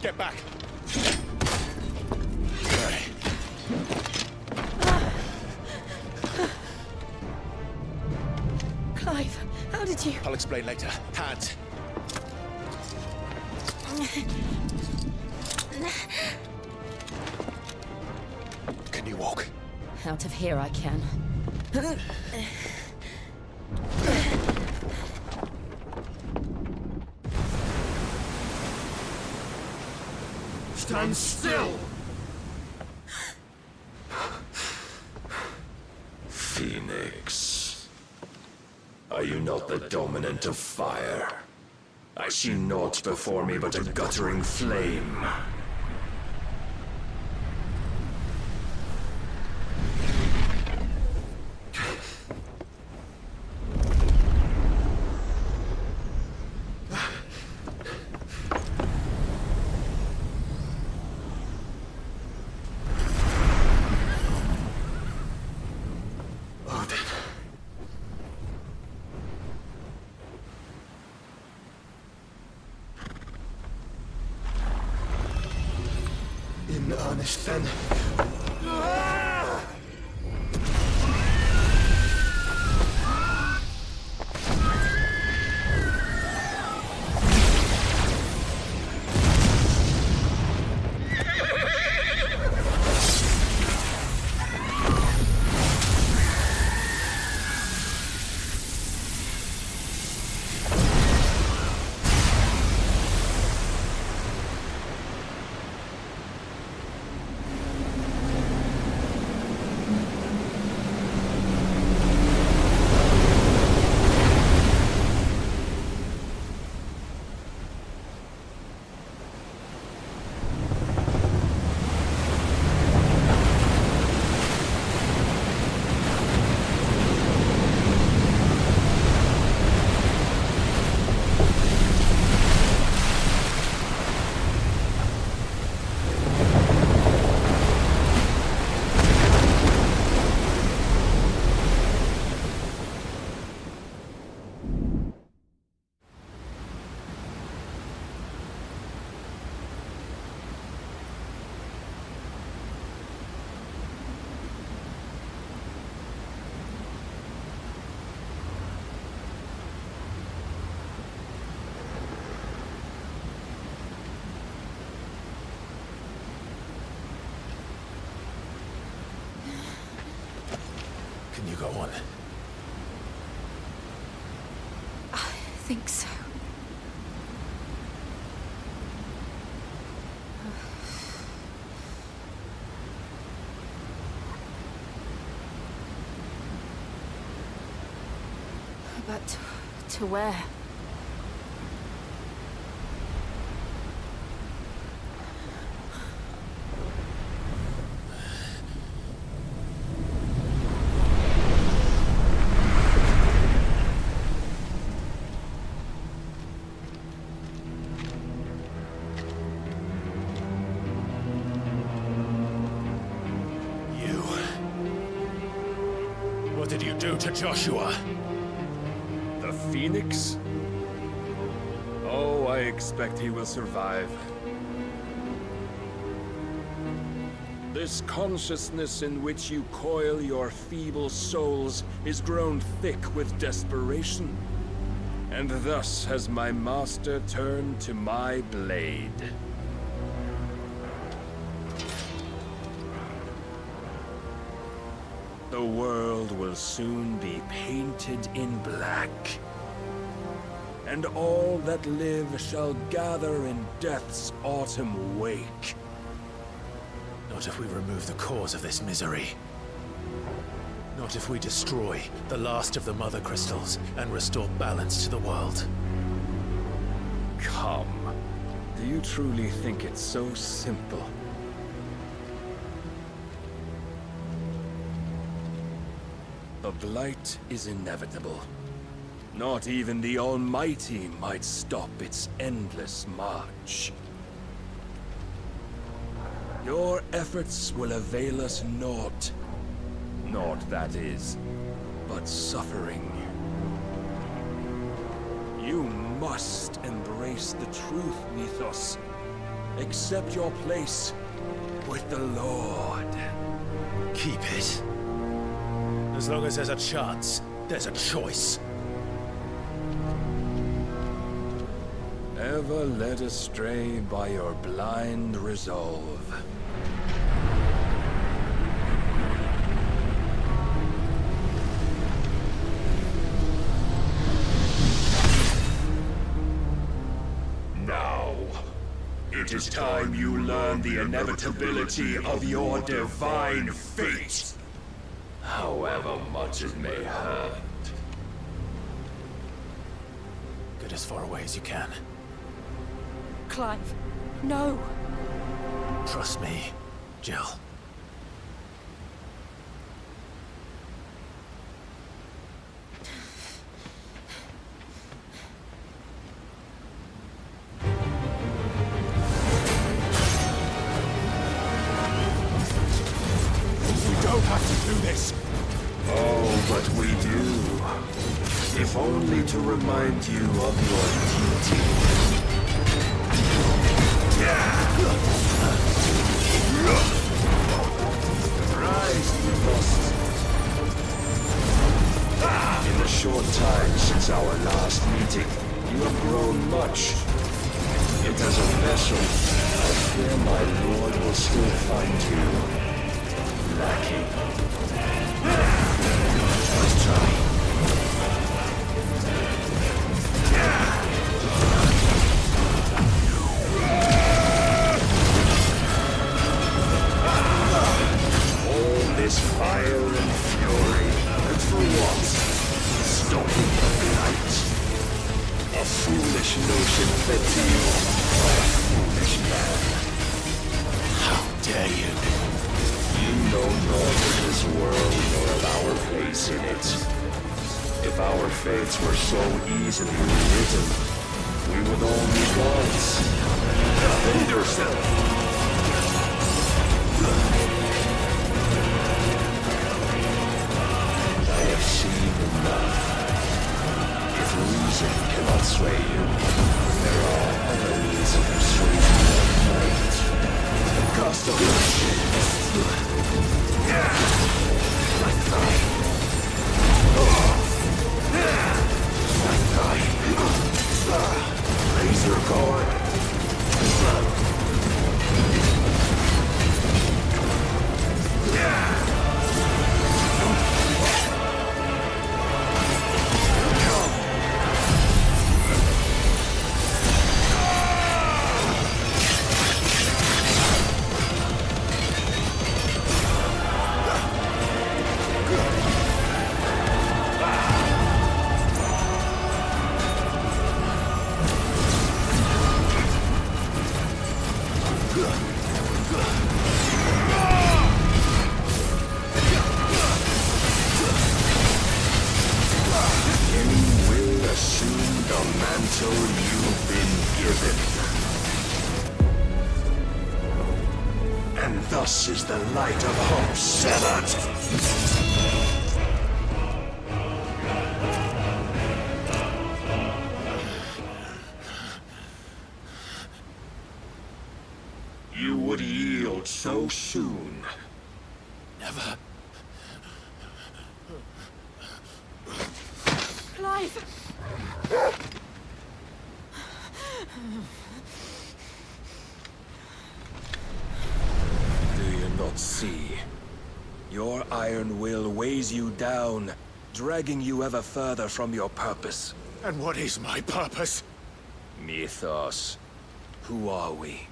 Get back. Clive, how did you... I'll explain later. Hands. Can you walk? Out of here I can. Stand still! Phoenix. Are you not the dominant of fire? I see naught before me but a guttering flame. In earnest, then. Can you go on? I think so. But to where? did you do to Joshua? The Phoenix? Oh, I expect he will survive. This consciousness in which you coil your feeble souls is grown thick with desperation. And thus has my master turned to my blade. The world will soon be painted in black. And all that live shall gather in death's autumn wake. Not if we remove the cause of this misery. Not if we destroy the last of the Mother Crystals and restore balance to the world. Come. Do you truly think it's so simple? The blight is inevitable. Not even the Almighty might stop its endless march. Your efforts will avail us naught. Naught, that is, but suffering. You must embrace the truth, Mythos. Accept your place with the Lord. Keep it. As long as there's a chance, there's a choice. Ever led astray by your blind resolve. Now, it is time you learn the inevitability of your divine fate. However much it may hurt. Get as far away as you can. Clive, no. Trust me, Jill. We don't have to do this. Oh, but we do. If only to remind you of your duty. Rise, Mythos. In the short time since our last meeting, you have grown much. Yet as a vessel, I fear my lord will still find you lacking. Let's try. This fire and fury, and for what? Stopping the blight. A foolish notion fed to you by a foolish man. How dare you? You know naught of this world nor of our place in it. If our fates were so easily rewritten, we would all be gods. Defend yourself! If reason cannot sway you, there are other means of persuasion that might. The cost of your Razor cord. Thus is the light of hope severed. so soon. Never. Clive! Do you not see? Your iron will weighs you down, dragging you ever further from your purpose. And what is my purpose? Mythos. Who are we?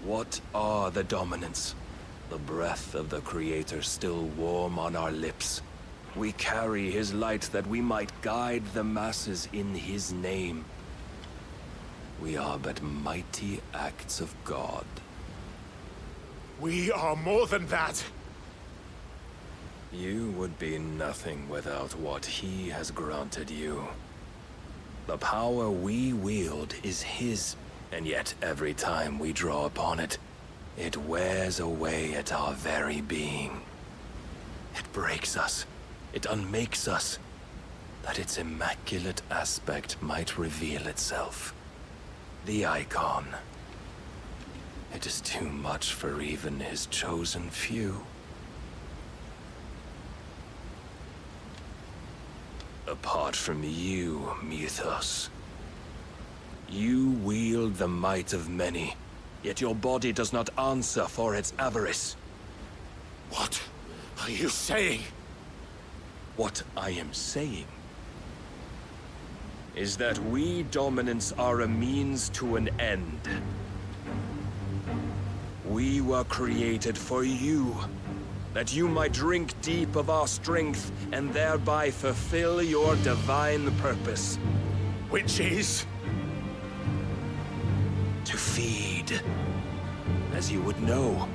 What are the dominants? The breath of the Creator still warm on our lips. We carry his light that we might guide the masses in his name. We are but mighty acts of God. We are more than that. You would be nothing without what he has granted you. The power we wield is his, and yet every time we draw upon it, it wears away at our very being. It breaks us. It unmakes us, that its immaculate aspect might reveal itself. The icon. It is too much for even his chosen few. Apart from you, Mythos. You wield the might of many, yet your body does not answer for its avarice. What are you saying? What I am saying is that we dominants are a means to an end. We were created for you, that you might drink deep of our strength and thereby fulfill your divine purpose. Which is? To feed. As you would know,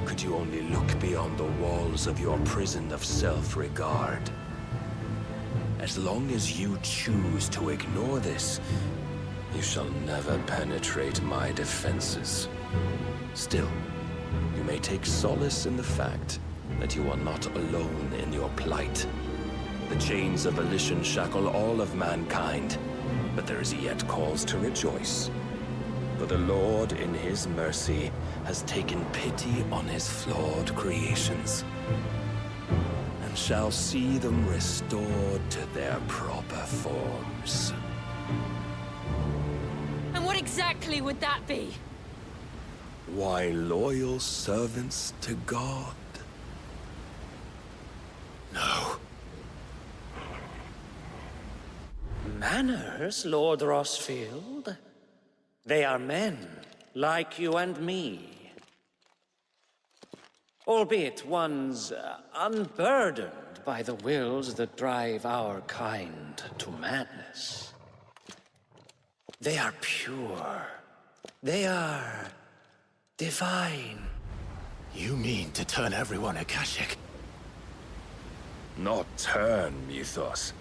could you only look beyond the walls of your prison of self-regard. As long as you choose to ignore this, you shall never penetrate my defenses. Still, you may take solace in the fact that you are not alone in your plight. The chains of volition shackle all of mankind, but there is yet cause to rejoice. For the Lord, in his mercy, has taken pity on his flawed creations, and shall see them restored to their proper forms. And what exactly would that be? Why, loyal servants to God. No. Manners, Lord Rossfield? They are men, like you and me. Albeit ones unburdened by the wills that drive our kind to madness. They are pure. They are divine. You mean to turn everyone Akashic? Not turn, Mythos.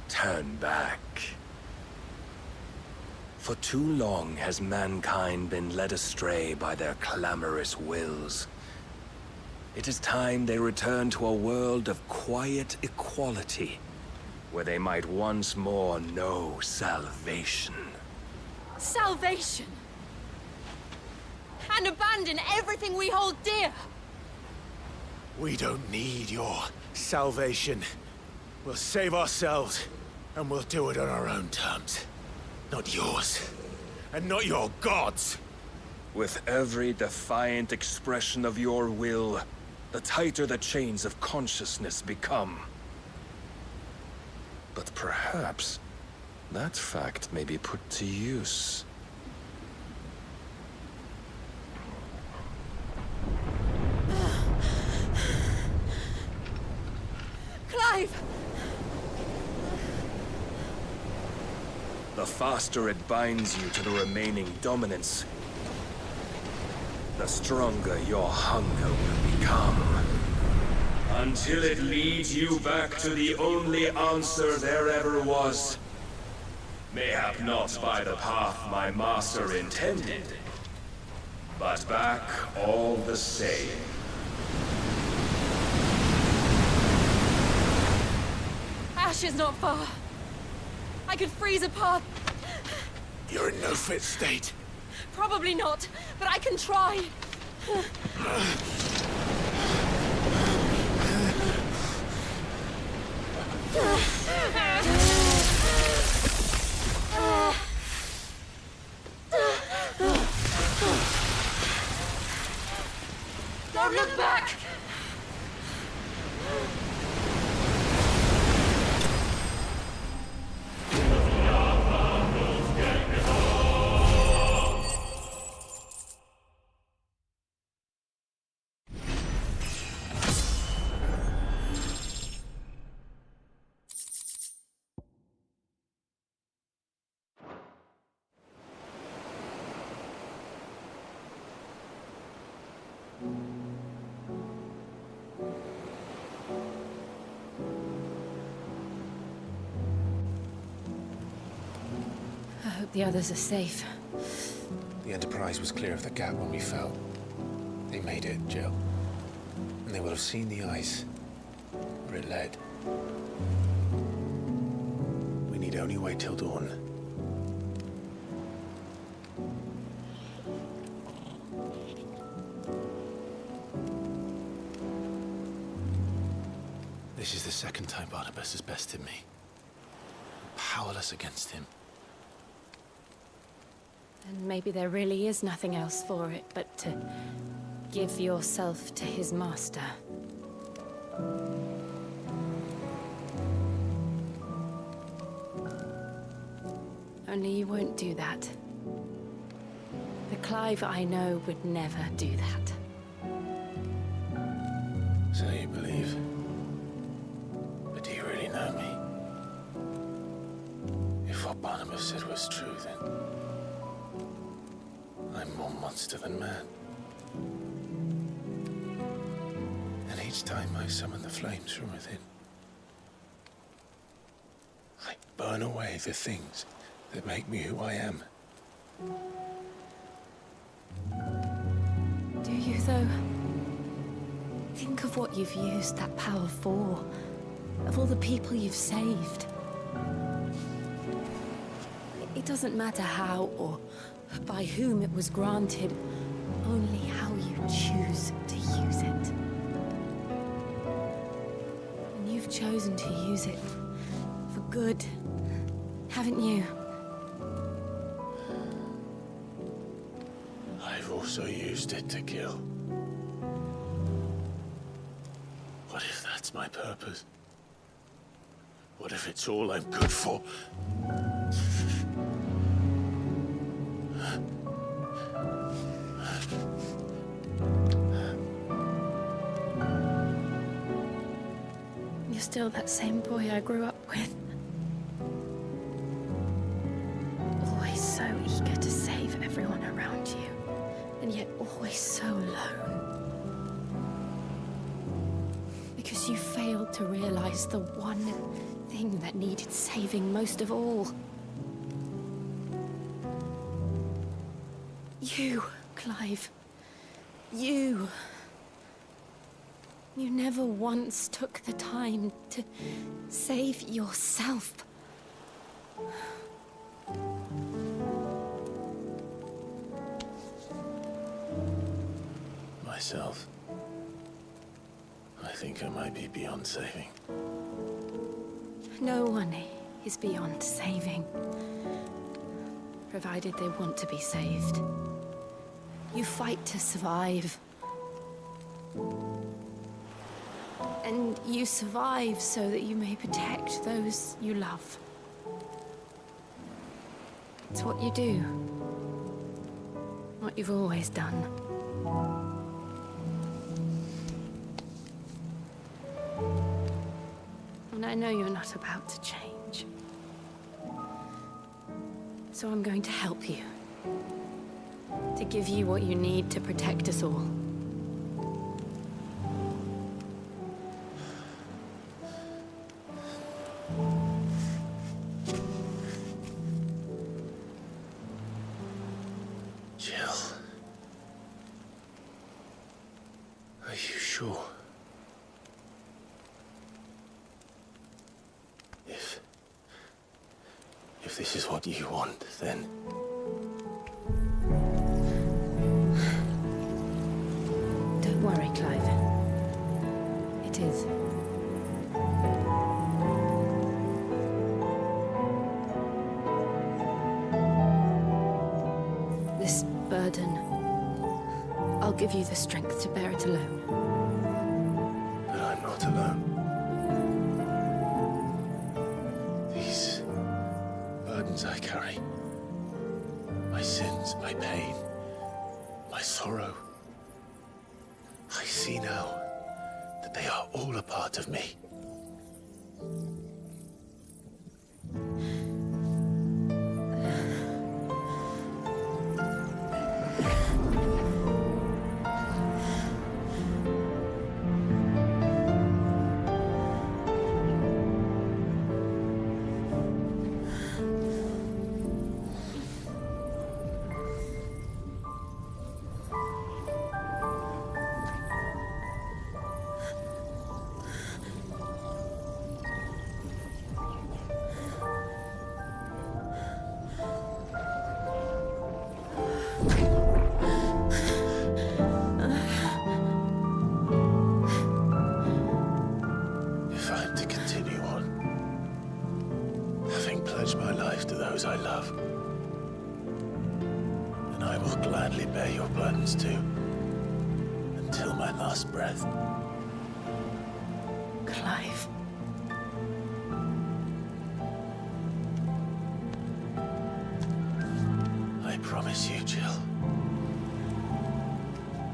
Turn back. For too long has mankind been led astray by their clamorous wills. It is time they return to a world of quiet equality, where they might once more know salvation. Salvation? And abandon everything we hold dear? We don't need your salvation. We'll save ourselves, and we'll do it on our own terms. Not yours, and not your gods. With every defiant expression of your will, the tighter the chains of consciousness become. But perhaps that fact may be put to use. Clive! The faster it binds you to the remaining dominance, the stronger your hunger will become. Until it leads you back to the only answer there ever was. Mayhap not by the path my master intended, but back all the same. Ash is not far. I could freeze a path. You're in no fit state. Probably not, but I can try. Don't look back! I hope the others are safe. The Enterprise was clear of the gap when we fell. They made it, Jill. And they will have seen the ice where it led. We need only wait till dawn. This is the second time Barnabas has bested me. Powerless against him. And maybe there really is nothing else for it but to give yourself to his master. Only you won't do that. The Clive I know would never do that. So you believe? But do you really know me? If what Barnabas said was true, then I'm more monster than man. And each time I summon the flames from within, I burn away the things that make me who I am. Do you, though? Think of what you've used that power for. Of all the people you've saved. It doesn't matter how or by whom it was granted, only how you choose to use it. And you've chosen to use it for good, haven't you? I've also used it to kill. What if that's my purpose? What if it's all I'm good for? You're still that same boy I grew up with. Always so eager to save everyone around you, and yet always so alone. Because you failed to realize the one thing that needed saving most of all. You, Clive. You. You never once took the time to save yourself. Myself? I think I might be beyond saving. No one is beyond saving. Provided they want to be saved. You fight to survive. And you survive so that you may protect those you love. It's what you do. What you've always done. And I know you're not about to change. So I'm going to help you. To give you what you need to protect us all. Jill. Are you sure? If this is what you want, then worry, Clive. It is. This burden, I'll give you the strength to bear it alone. But I'm not alone. These burdens I carry, my sins, my pain, my sorrow, I see now that they are all a part of me. If I'm to continue on, having pledged my life to those I love, then I will gladly bear your burdens too, until my last breath. Clive. I promise you, Jill,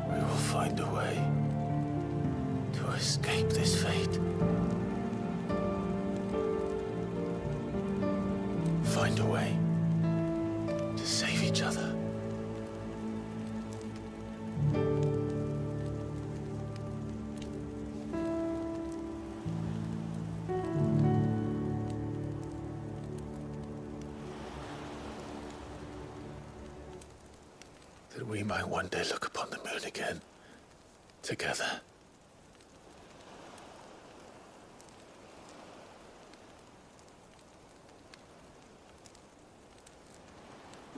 we will find a way to escape this fate. Find a way to save each other. That we might one day look upon the moon again, together.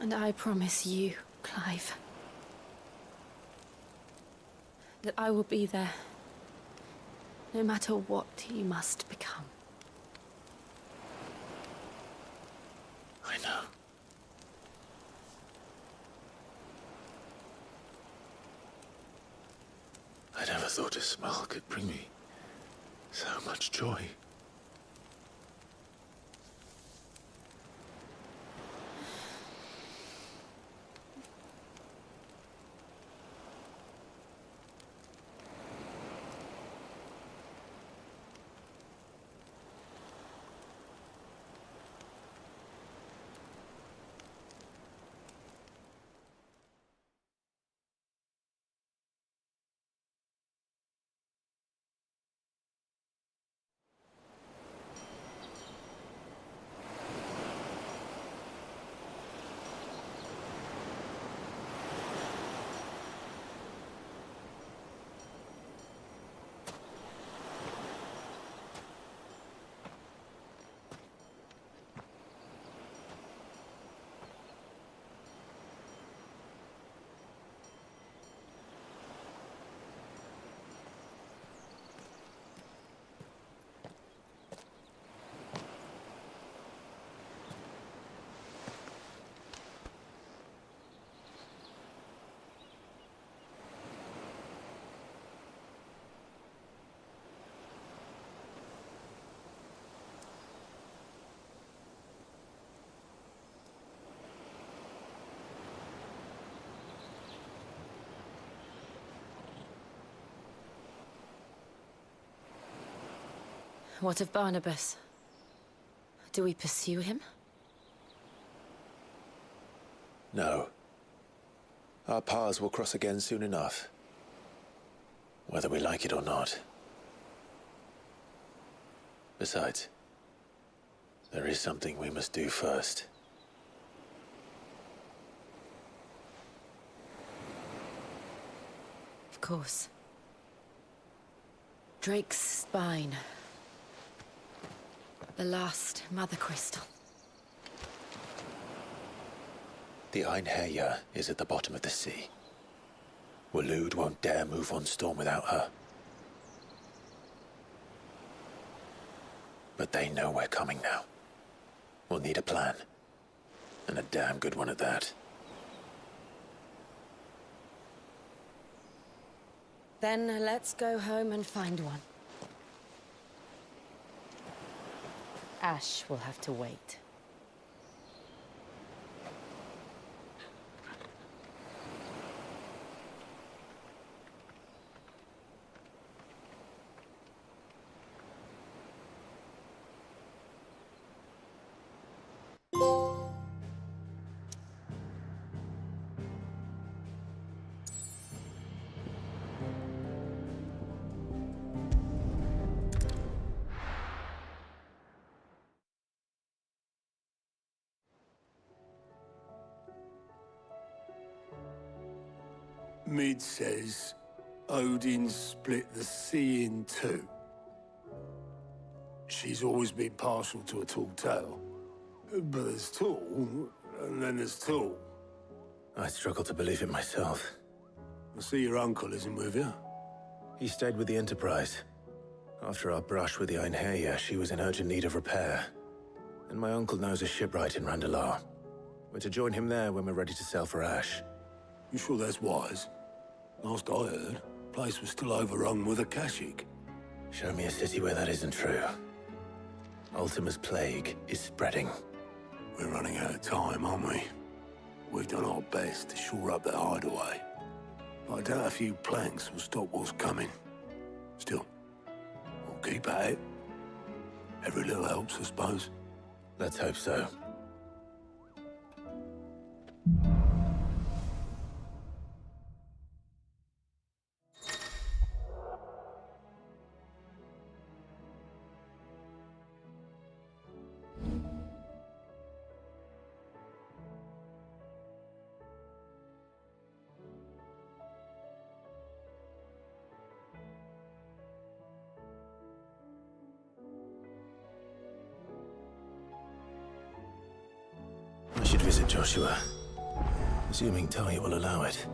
And I promise you, Clive, that I will be there, no matter what you must become. I know. I never thought a smile could bring me so much joy. What of Barnabas? Do we pursue him? No. Our paths will cross again soon enough, whether we like it or not. Besides, there is something we must do first. Of course. Drake's spine. The last Mother Crystal. The Einherjar is at the bottom of the sea. Waloed won't dare move on Storm without her. But they know we're coming now. We'll need a plan. And a damn good one at that. Then let's go home and find one. Ash will have to wait. Mid says Odin split the sea in two. She's always been partial to a tall tale. But there's tall, and then there's tall. I struggle to believe it myself. I see your uncle isn't with you. He stayed with the Enterprise. After our brush with the Einherja, she was in urgent need of repair. And my uncle knows a shipwright in Randalar. We're to join him there when we're ready to sail for Ash. You sure that's wise? Last I heard, the place was still overrun with Akashic. Show me a city where that isn't true. Ultima's plague is spreading. We're running out of time, aren't we? We've done our best to shore up that hideaway. But I doubt a few planks will stop what's coming. Still, we'll keep at it. Every little helps, I suppose. Let's hope so. I should visit Joshua, assuming Talia will allow it.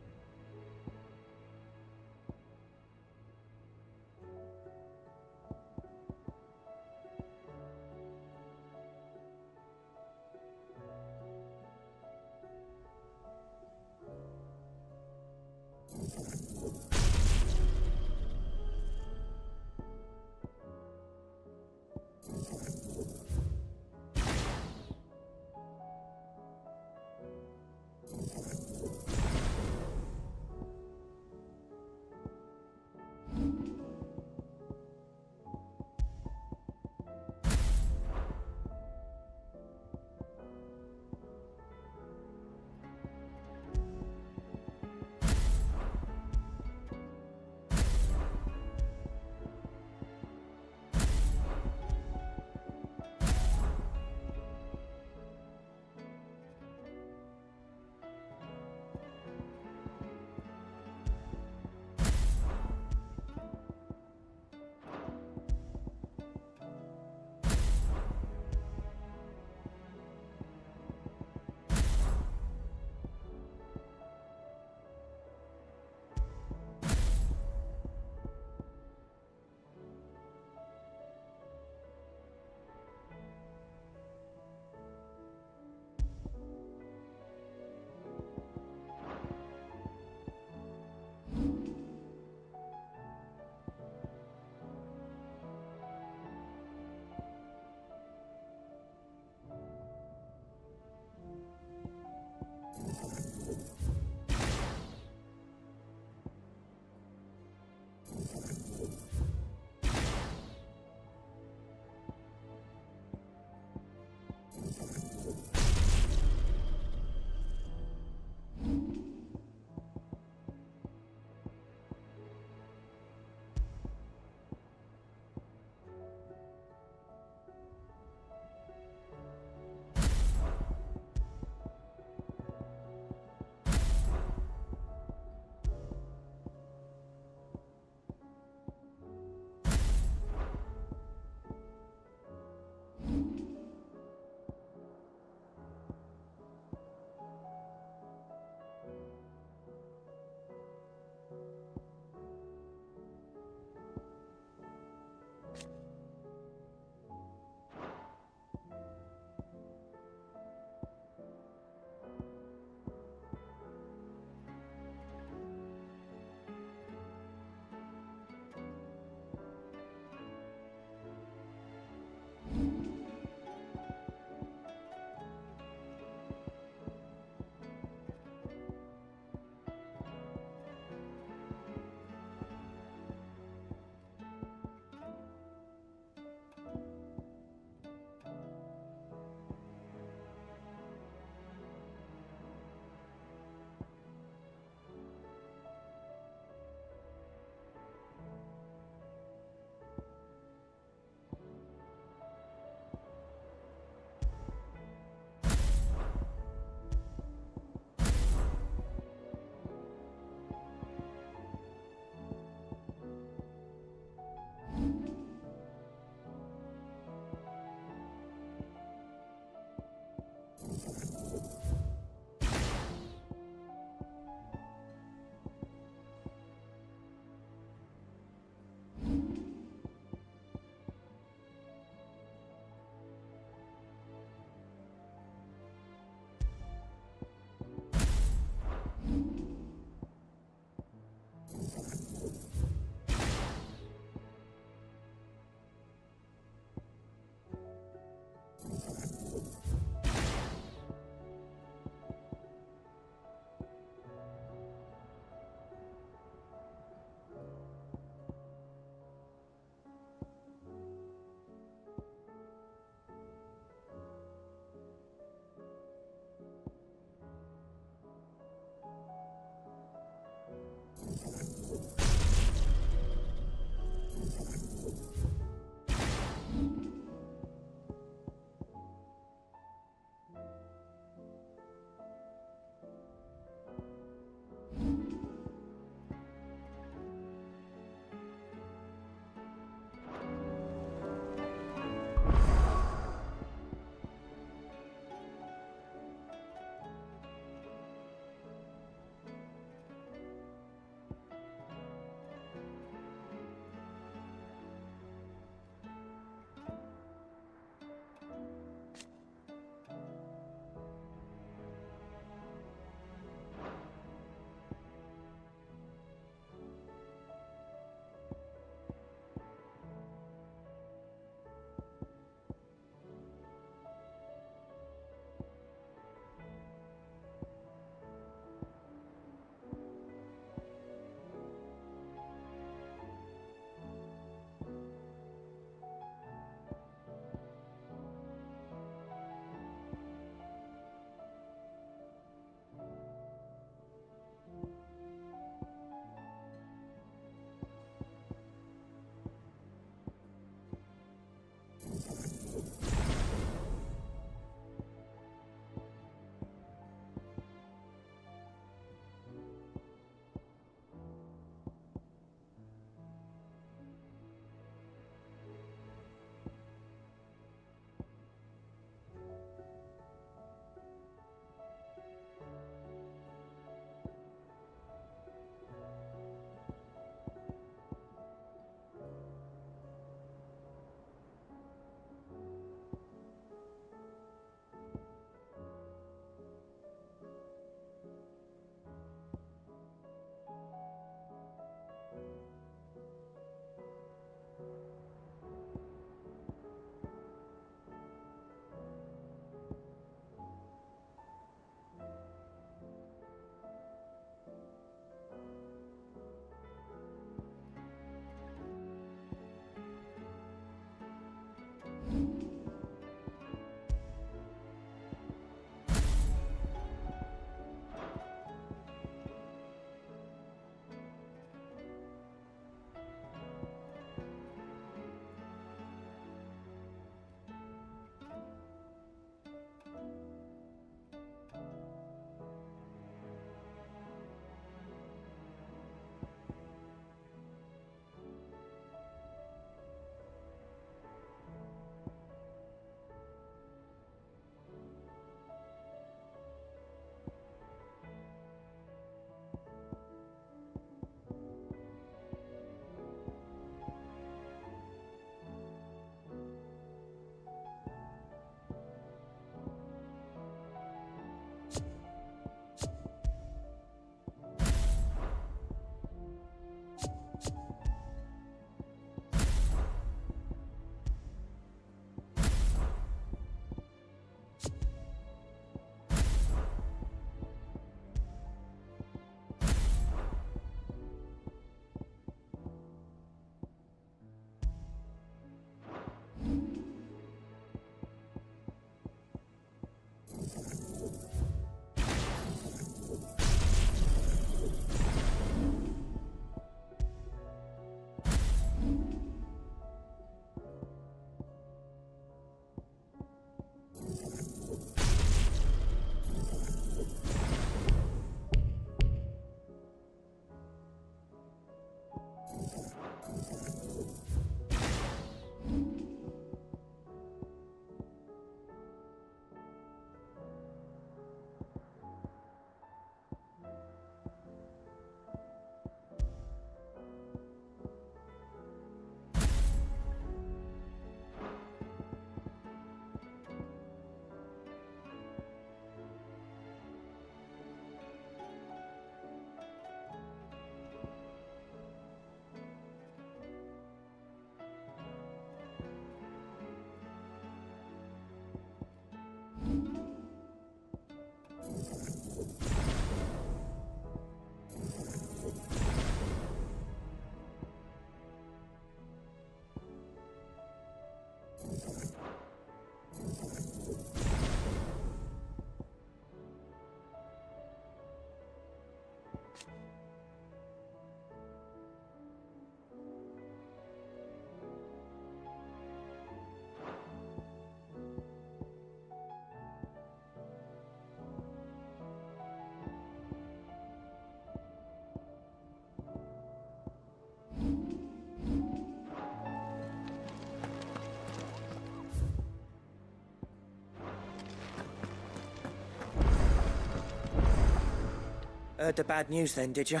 Heard the bad news then, did you?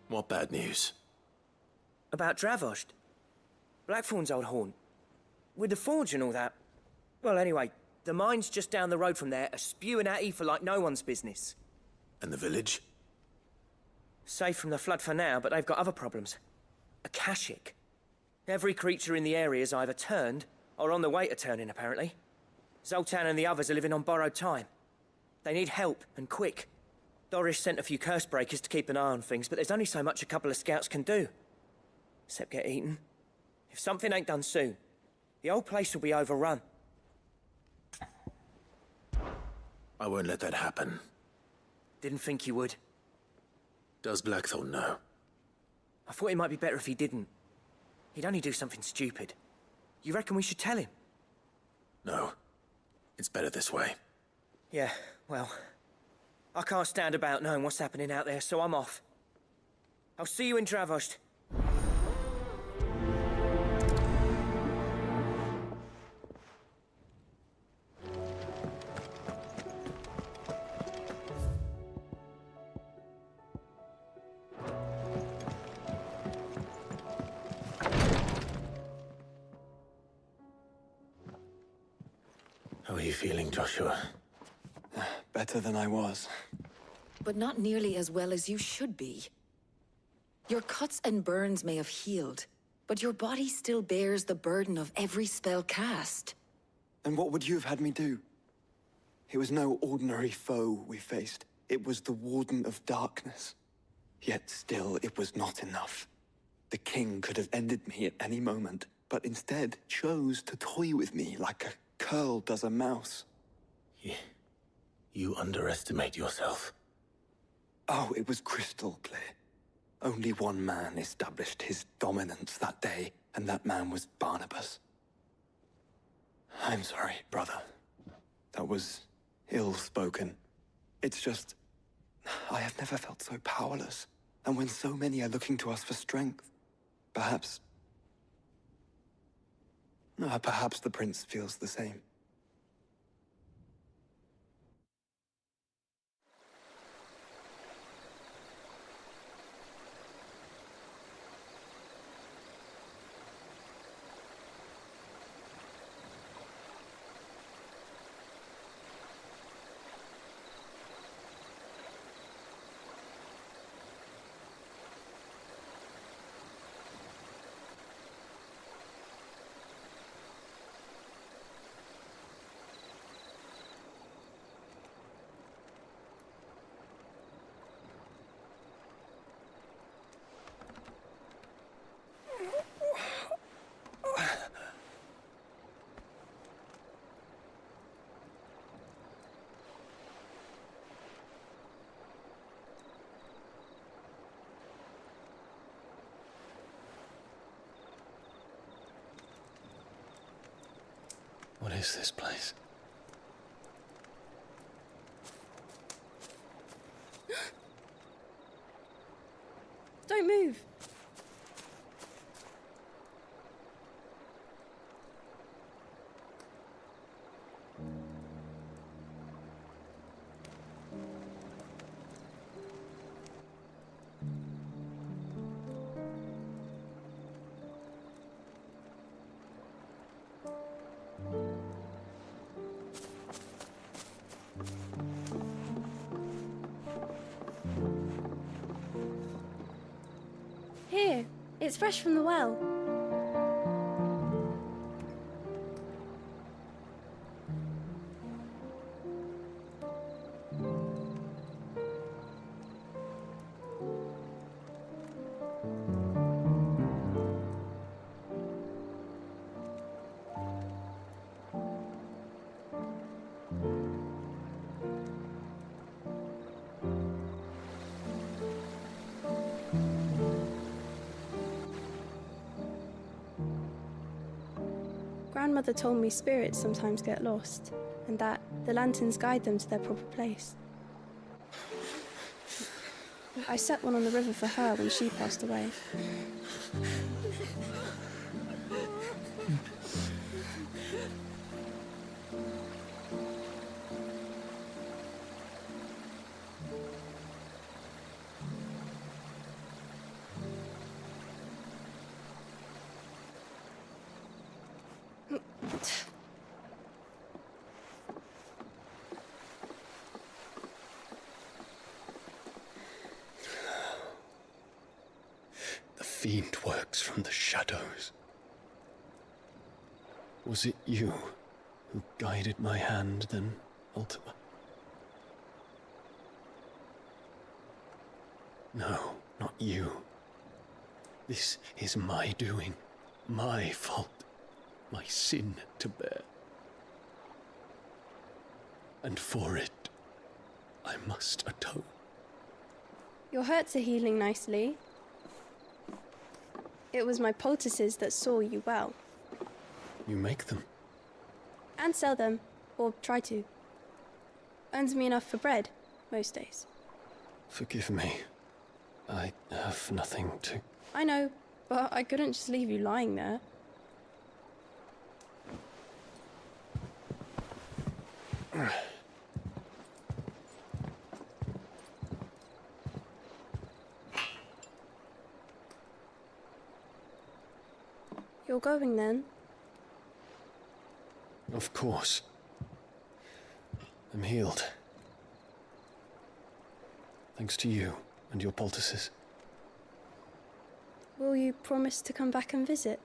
What bad news? About Dravost. Blackthorn's old haunt. With the forge and all that. Well, anyway, the mines just down the road from there are spewing out ether like no one's business. And the village? Safe from the flood for now, but they've got other problems. Akashic. Every creature in the area is either turned, or on the way to turning, apparently. Zoltan and the others are living on borrowed time. They need help, and quick. Doris sent a few curse breakers to keep an eye on things, but there's only so much a couple of scouts can do. Except get eaten. If something ain't done soon, the old place will be overrun. I won't let that happen. Didn't think you would. Does Blackthorn know? I thought it might be better if he didn't. He'd only do something stupid. You reckon we should tell him? No. It's better this way. Yeah, well... I can't stand about knowing what's happening out there, so I'm off. I'll see you in Dravost. How are you feeling, Joshua? Better than I was. But not nearly as well as you should be. Your cuts and burns may have healed, but your body still bears the burden of every spell cast. And what would you have had me do? It was no ordinary foe we faced. It was the Warden of Darkness. Yet still, it was not enough. The king could have ended me at any moment, but instead chose to toy with me like a curl does a mouse. Yeah. You underestimate yourself. Oh, it was crystal clear. Only one man established his dominance that day, and that man was Barnabas. I'm sorry, brother. That was ill-spoken. It's just... I have never felt so powerless. And when so many are looking to us for strength, perhaps the prince feels the same. What is this place? Don't move. Here, it's fresh from the well. Grandmother told me spirits sometimes get lost, and that the lanterns guide them to their proper place. I set one on the river for her when she passed away. out. The fiend works from the shadows. Was it you who guided my hand then, Ultima? No, not you. This is my doing, my fault, my sin to bear. And for it, I must atone. Your hurts are healing nicely. It was my poultices that saw you well. You make them? And sell them, or try to. Earns me enough for bread, most days. Forgive me. I have nothing to... I know, but I couldn't just leave you lying there. You're going then? Of course. I'm healed. Thanks to you and your poultices. Will you promise to come back and visit?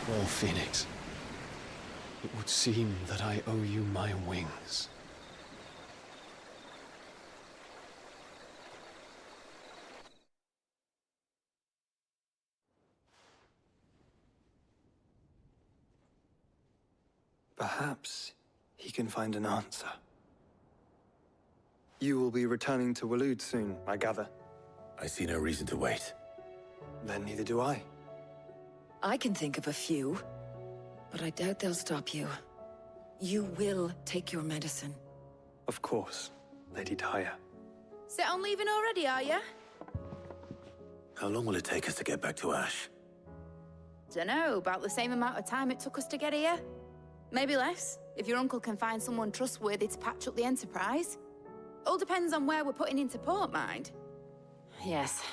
Well, Phoenix, it would seem that I owe you my wings. Perhaps he can find an answer. You will be returning to Waloed soon, I gather. I see no reason to wait. Then neither do I. I can think of a few, but I doubt they'll stop you. You will take your medicine. Of course, Lady Tyre. Set on leaving already, are ya? How long will it take us to get back to Ash? Dunno, about the same amount of time it took us to get here. Maybe less, if your uncle can find someone trustworthy to patch up the Enterprise. All depends on where we're putting into port, mind. Yes.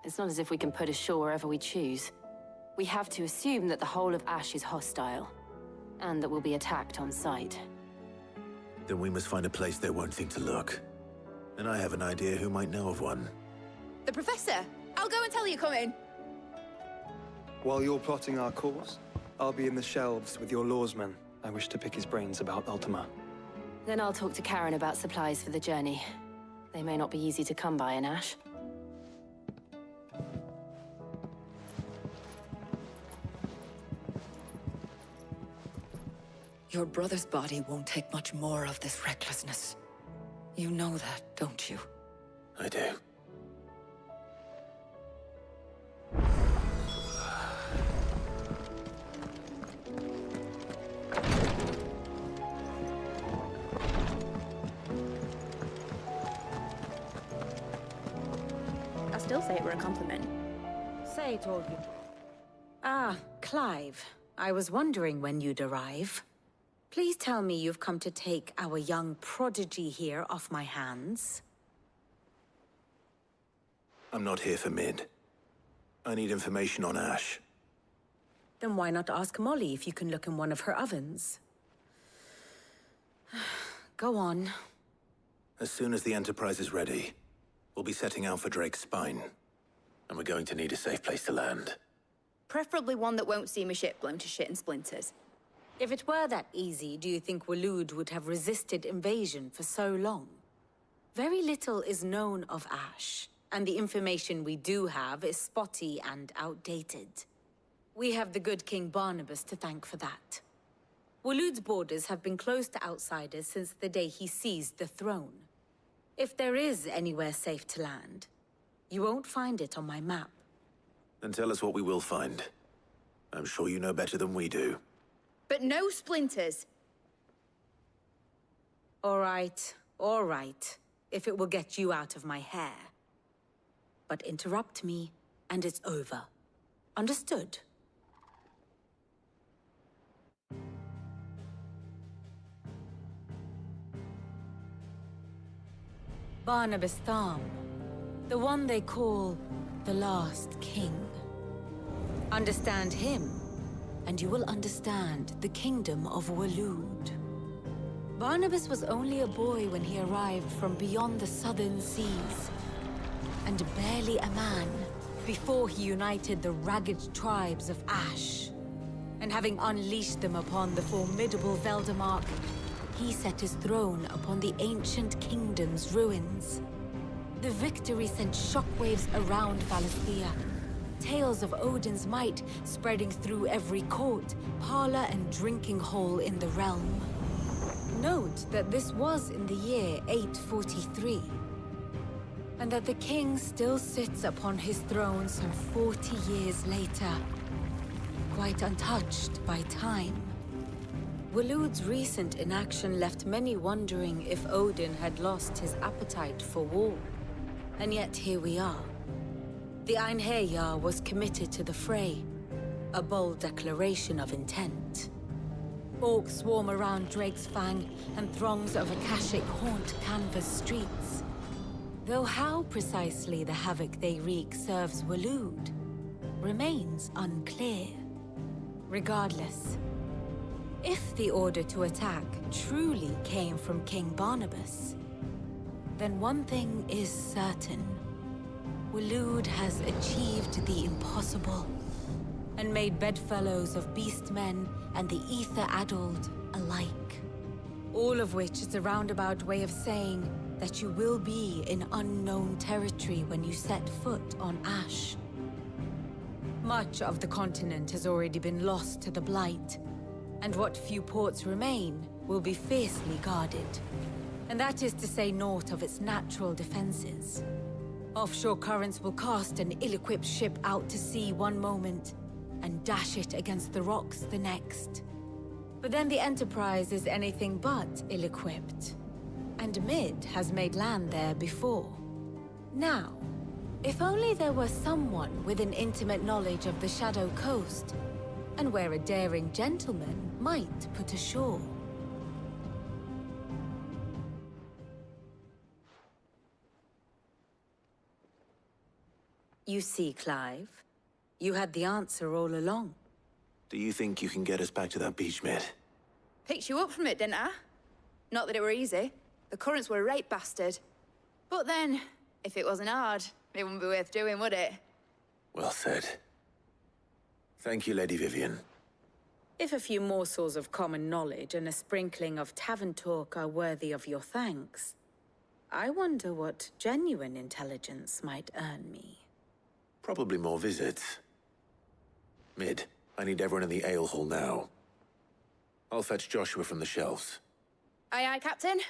It's not as if we can put ashore wherever we choose. We have to assume that the whole of Ash is hostile, and that we'll be attacked on sight. Then we must find a place they won't think to look. And I have an idea who might know of one. The Professor! I'll go and tell you coming! While you're plotting our course, I'll be in the shelves with your lawsman. I wish to pick his brains about Ultima. Then I'll talk to Karen about supplies for the journey. They may not be easy to come by in Ash. Your brother's body won't take much more of this recklessness. You know that, don't you? I do. I still say it were a compliment. Say it, all you. Ah, Clive. I was wondering when you'd arrive. Please tell me you've come to take our young prodigy here off my hands. I'm not here for Mid. I need information on Ash. Then why not ask Molly if you can look in one of her ovens? Go on. As soon as the Enterprise is ready, we'll be setting out for Drake's Spine. And we're going to need a safe place to land. Preferably one that won't see my ship blown to shit and splinters. If it were that easy, do you think Waloed would have resisted invasion for so long? Very little is known of Ash, and the information we do have is spotty and outdated. We have the good King Barnabas to thank for that. Waloed's borders have been closed to outsiders since the day he seized the throne. If there is anywhere safe to land, you won't find it on my map. Then tell us what we will find. I'm sure you know better than we do. But no splinters. All right. If it will get you out of my hair. But interrupt me, and it's over. Understood? Barnabas Thom. The one they call the Last King. Understand him, and you will understand the kingdom of Waloed. Barnabas was only a boy when he arrived from beyond the southern seas, and barely a man before he united the ragged tribes of Ash. And having unleashed them upon the formidable Veldamark, he set his throne upon the ancient kingdom's ruins. The victory sent shockwaves around Valisthea, tales of Odin's might spreading through every court, parlor, and drinking hole in the realm. Note that this was in the year 843, and that the king still sits upon his throne some 40 years later, quite untouched by time. Waloed's recent inaction left many wondering if Odin had lost his appetite for war. And yet here we are. The Einherjar was committed to the fray, a bold declaration of intent. Orcs swarm around Drake's Fang, and throngs of Akashic haunt canvas streets. Though how precisely the havoc they wreak serves Waloed remains unclear. Regardless, if the order to attack truly came from King Barnabas, then one thing is certain. Waloed has achieved the impossible, and made bedfellows of beastmen and the ether-addled alike. All of which is a roundabout way of saying that you will be in unknown territory when you set foot on Ash. Much of the continent has already been lost to the Blight, and what few ports remain will be fiercely guarded. And that is to say naught of its natural defenses. Offshore currents will cast an ill-equipped ship out to sea one moment, and dash it against the rocks the next. But then the Enterprise is anything but ill-equipped. And Mid has made land there before. Now, if only there were someone with an intimate knowledge of the Shadow Coast, and where a daring gentleman might put ashore. You see, Clive, you had the answer all along. Do you think you can get us back to that beach, Mid? Picked you up from it, didn't I? Not that it were easy. The currents were a right bastard. But then, if it wasn't hard, it wouldn't be worth doing, would it? Well said. Thank you, Lady Vivian. If a few morsels of common knowledge and a sprinkling of tavern talk are worthy of your thanks, I wonder what genuine intelligence might earn me. Probably more visits. Mid, I need everyone in the ale hall now. I'll fetch Joshua from the shelves. Aye, aye, Captain.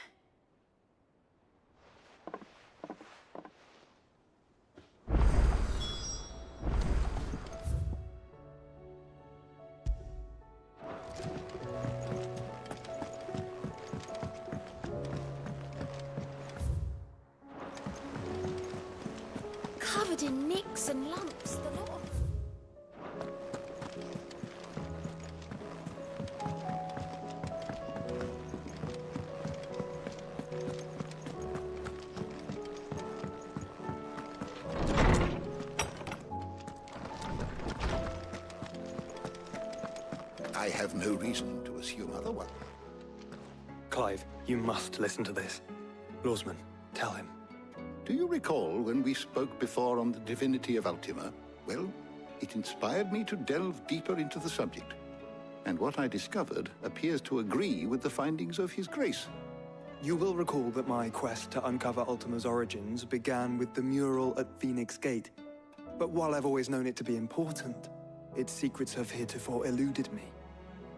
Covered in nicks and lumps, the lot of... I have no reason to assume otherwise. Clive, you must listen to this. Lawsman, tell him. Do you recall when we spoke before on the divinity of Ultima? Well, it inspired me to delve deeper into the subject. And what I discovered appears to agree with the findings of His Grace. You will recall that my quest to uncover Ultima's origins began with the mural at Phoenix Gate. But while I've always known it to be important, its secrets have heretofore eluded me.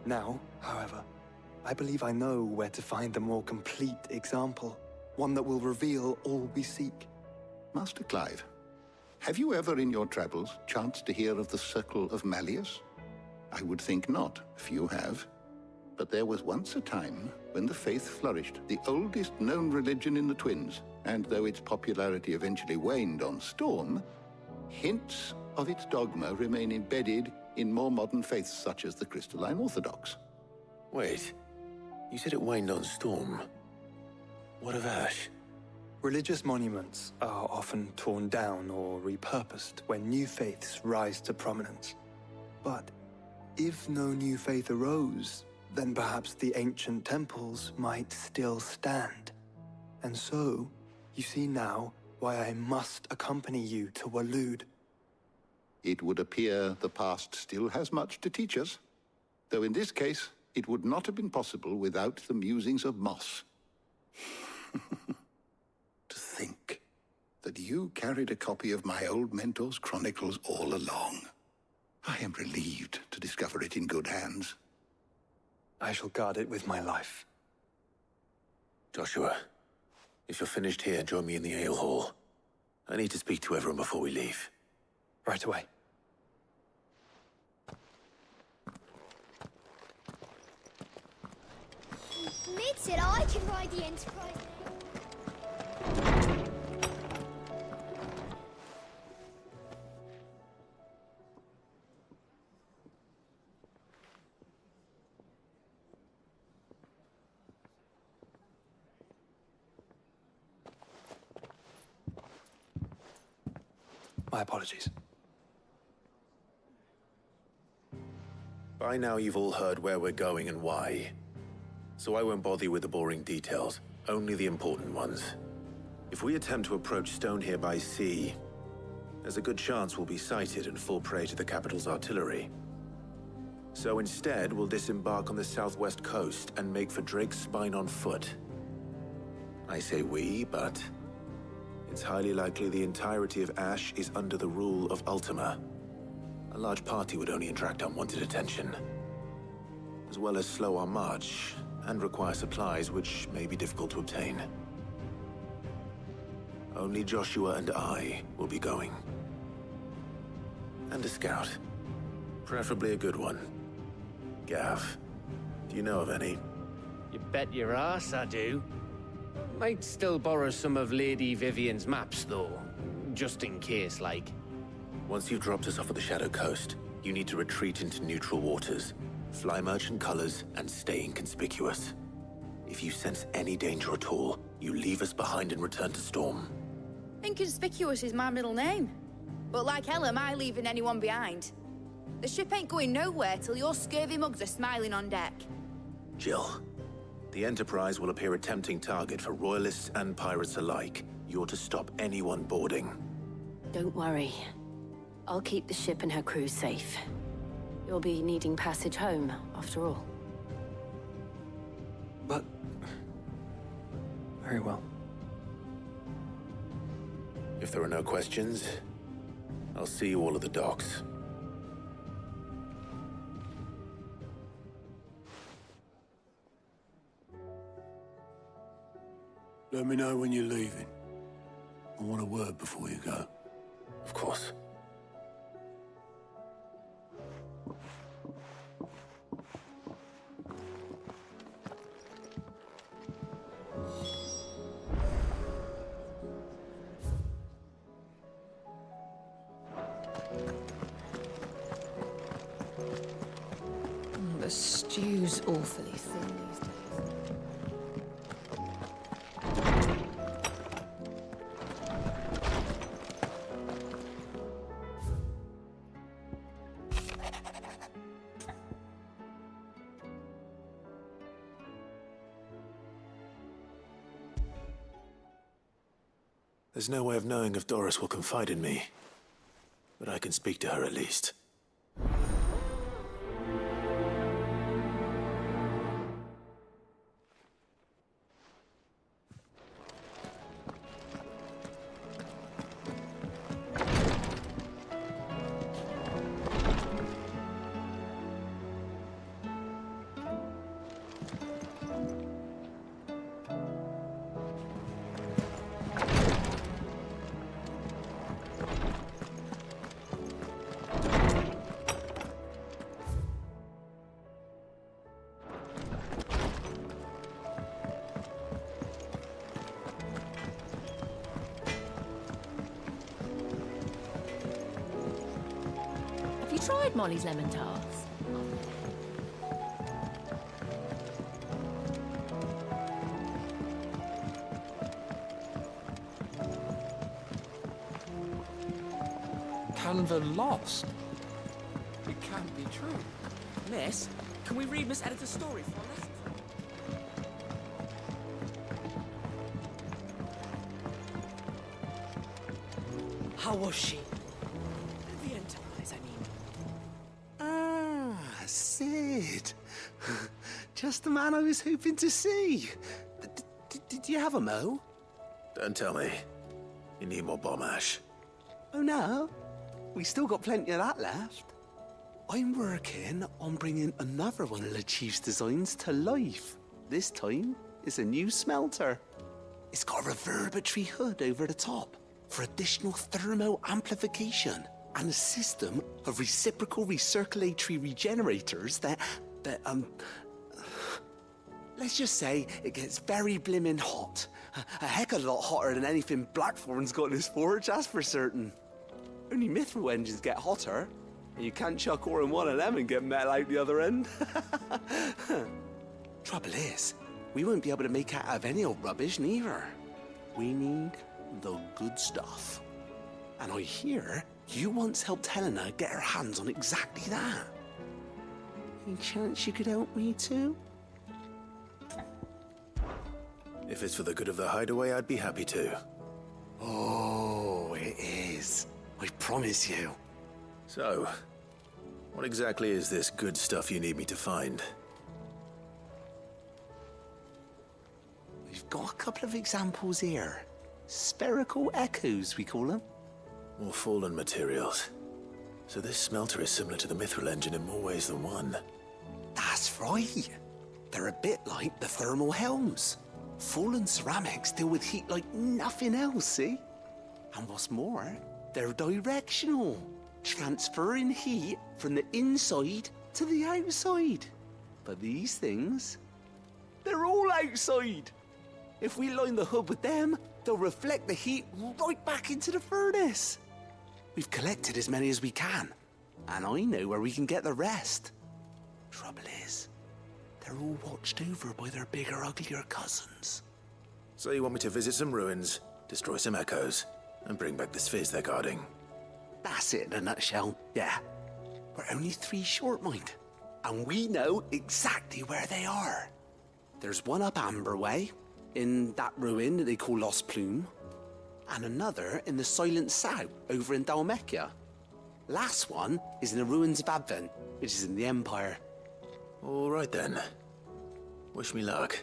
Now, however, I believe I know where to find the more complete example. One that will reveal all we seek. Master Clive, have you ever in your travels chanced to hear of the Circle of Malleus? I would think not, if you have. But there was once a time when the faith flourished, the oldest known religion in the Twins. And though its popularity eventually waned on Storm, hints of its dogma remain embedded in more modern faiths such as the Crystalline Orthodox. Wait, you said it waned on Storm. What of Ash? Religious monuments are often torn down or repurposed when new faiths rise to prominence. But if no new faith arose, then perhaps the ancient temples might still stand. And so, you see now why I must accompany you to Waloed. It would appear the past still has much to teach us, though in this case, it would not have been possible without the musings of Moss. To think that you carried a copy of my old mentor's chronicles all along. I am relieved to discover it in good hands. I shall guard it with my life. Joshua, if you're finished here, join me in the ale hall. I need to speak to everyone before we leave. Right away. Mid said I can ride the Enterprise. My apologies. By now you've all heard where we're going and why. So I won't bother you with the boring details, only the important ones. If we attempt to approach Stone here by sea, there's a good chance we'll be sighted and fall prey to the capital's artillery. So instead, we'll disembark on the southwest coast and make for Drake's Spine on foot. I say we, but it's highly likely the entirety of Ash is under the rule of Ultima. A large party would only attract unwanted attention, as well as slow our march and require supplies which may be difficult to obtain. Only Joshua and I will be going. And a scout. Preferably a good one. Gav, do you know of any? You bet your ass I do. Might still borrow some of Lady Vivian's maps, though. Just in case, like. Once you've dropped us off at the Shadow Coast, you need to retreat into neutral waters, fly merchant colors, and stay inconspicuous. If you sense any danger at all, you leave us behind and return to Storm. Inconspicuous is my middle name. But like hell am I leaving anyone behind. The ship ain't going nowhere till your scurvy mugs are smiling on deck. Jill, the Enterprise will appear a tempting target for royalists and pirates alike. You're to stop anyone boarding. Don't worry. I'll keep the ship and her crew safe. You'll be needing passage home, after all. But... very well. If there are no questions, I'll see you all at the docks. Let me know when you're leaving. I want a word before you go. Of course. The stew's awfully thin these days. There's no way of knowing if Doris will confide in me, but I can speak to her at least. tried Molly's lemon tarts? Canva lost? It can't be true. Miss, can we read Miss Editor's story for a lesson? How was she? The Enterprise, I mean. Ah, Sid. Just the man I was hoping to see. Did you have a mo? Don't tell me. You need more bomb ash. Oh no, we still got plenty of that left. I'm working on bringing another one of the Chief's designs to life. This time, it's a new smelter. It's got a reverberatory hood over the top for additional thermo amplification and a system of reciprocal recirculatory regenerators that let's just say it gets very blimmin' hot. A heck of a lot hotter than anything Blackthorn's got in his forge, that's for certain. Only mithril engines get hotter, and you can't chuck ore in one of them and get metal out the other end. Trouble is, we won't be able to make out of any old rubbish neither. We need the good stuff. And I hear you once helped Helena get her hands on exactly that. Any chance you could help me too? If it's for the good of the hideaway, I'd be happy to. Oh, it is. I promise you. So, what exactly is this good stuff you need me to find? We've got a couple of examples here. Spherical echoes, we call them. More fallen materials. So this smelter is similar to the mithril engine in more ways than one. That's right. They're a bit like the thermal helms. Fallen ceramics deal with heat like nothing else, see? And what's more, they're directional, transferring heat from the inside to the outside. But these things, they're all outside. If we line the hood with them, they'll reflect the heat right back into the furnace. We've collected as many as we can, and I know where we can get the rest. Trouble is, they're all watched over by their bigger, uglier cousins. So you want me to visit some ruins, destroy some echoes, and bring back the spheres they're guarding? That's it in a nutshell, yeah. We're only 3 short, mind. And we know exactly where they are. There's one up Amber Way, in that ruin that they call Lost Plume, and another in the Silent South, over in Dalmekia. Last one is in the ruins of Advent, which is in the Empire. All right then. Wish me luck.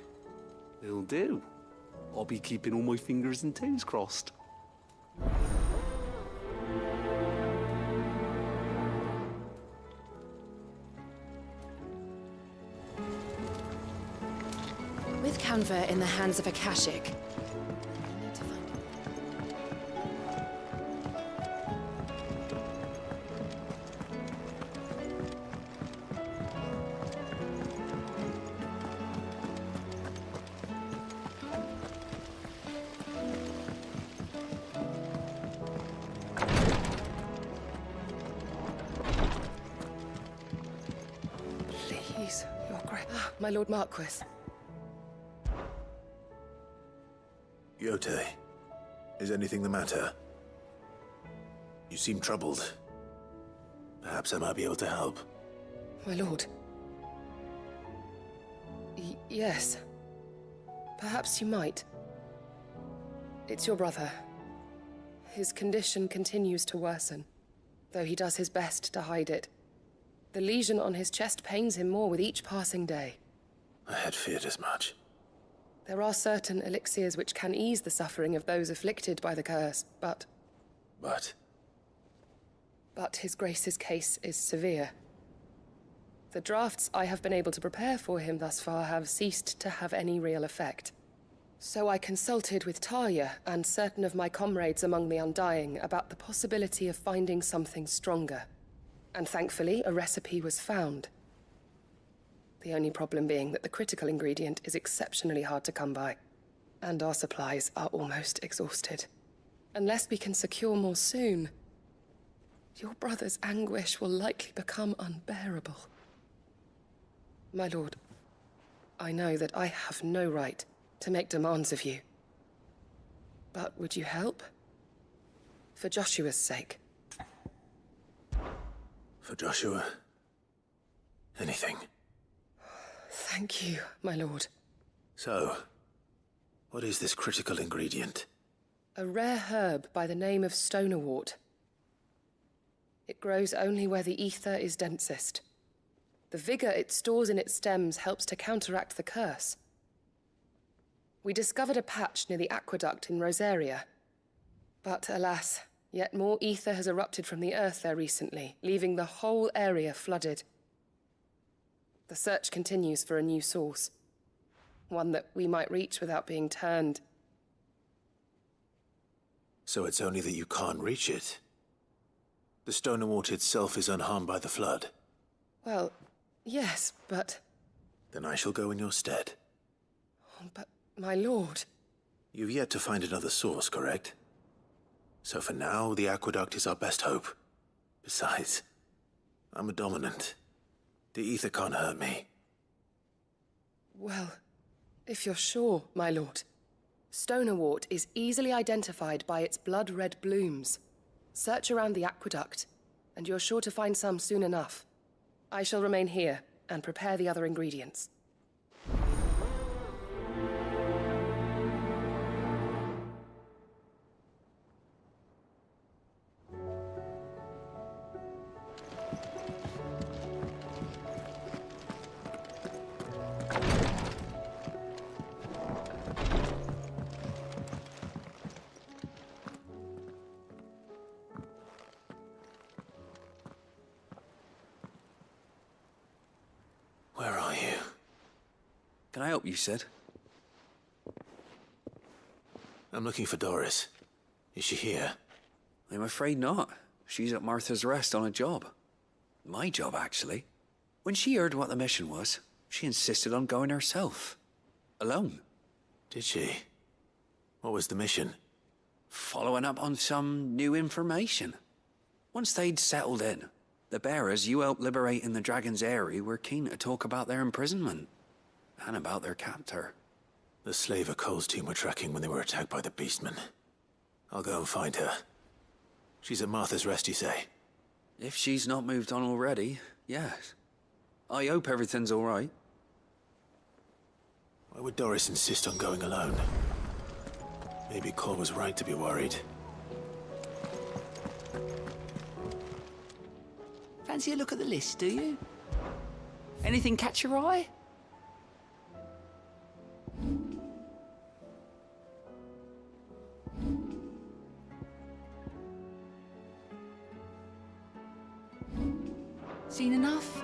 It'll do. I'll be keeping all my fingers and toes crossed. With Canva in the hands of Akashic, Please, Your Grace. My Lord Marquis. Yote, is anything the matter? You seem troubled. Perhaps I might be able to help. My lord. Yes. Perhaps you might. It's your brother. His condition continues to worsen, though he does his best to hide it. The lesion on his chest pains him more with each passing day. I had feared as much. There are certain elixirs which can ease the suffering of those afflicted by the curse, but... But his Grace's case is severe. The drafts I have been able to prepare for him thus far have ceased to have any real effect. So I consulted with Talia and certain of my comrades among the Undying about the possibility of finding something stronger. And thankfully, a recipe was found. The only problem being that the critical ingredient is exceptionally hard to come by, and our supplies are almost exhausted. Unless we can secure more soon, your brother's anguish will likely become unbearable. My lord, I know that I have no right to make demands of you. But would you help? For Joshua's sake. For Joshua? Anything. Thank you, my lord. So, what is this critical ingredient? A rare herb by the name of stonerwort. It grows only where the ether is densest. The vigor it stores in its stems helps to counteract the curse. We discovered a patch near the aqueduct in Rosaria. But alas, yet more ether has erupted from the earth there recently, leaving the whole area flooded. The search continues for a new source. One that we might reach without being turned. So it's only that you can't reach it? The stonerwort itself is unharmed by the flood? Well, yes, but... Then I shall go in your stead. But, my lord... You've yet to find another source, correct? So for now, the aqueduct is our best hope. Besides, I'm a dominant. The ether can't hurt me. Well, if you're sure, my lord. Stonerwort is easily identified by its blood-red blooms. Search around the aqueduct, and you're sure to find some soon enough. I shall remain here and prepare the other ingredients. Where are you? Can I help you, Sid? I'm looking for Doris. Is she here? I'm afraid not. She's at Martha's Rest on a job. My job, actually. When she heard what the mission was, she insisted on going herself. Alone. Did she? What was the mission? Following up on some new information. Once they'd settled in, the bearers you helped liberate in the Dragon's Eyrie were keen to talk about their imprisonment. And about their captor. The slaver Cole's team were tracking when they were attacked by the Beastmen. I'll go and find her. She's at Martha's Rest, you say? If she's not moved on already, yes. I hope everything's all right. Why would Doris insist on going alone? Maybe Cole was right to be worried. Fancy a look at the list, do you? Anything catch your eye? Seen enough?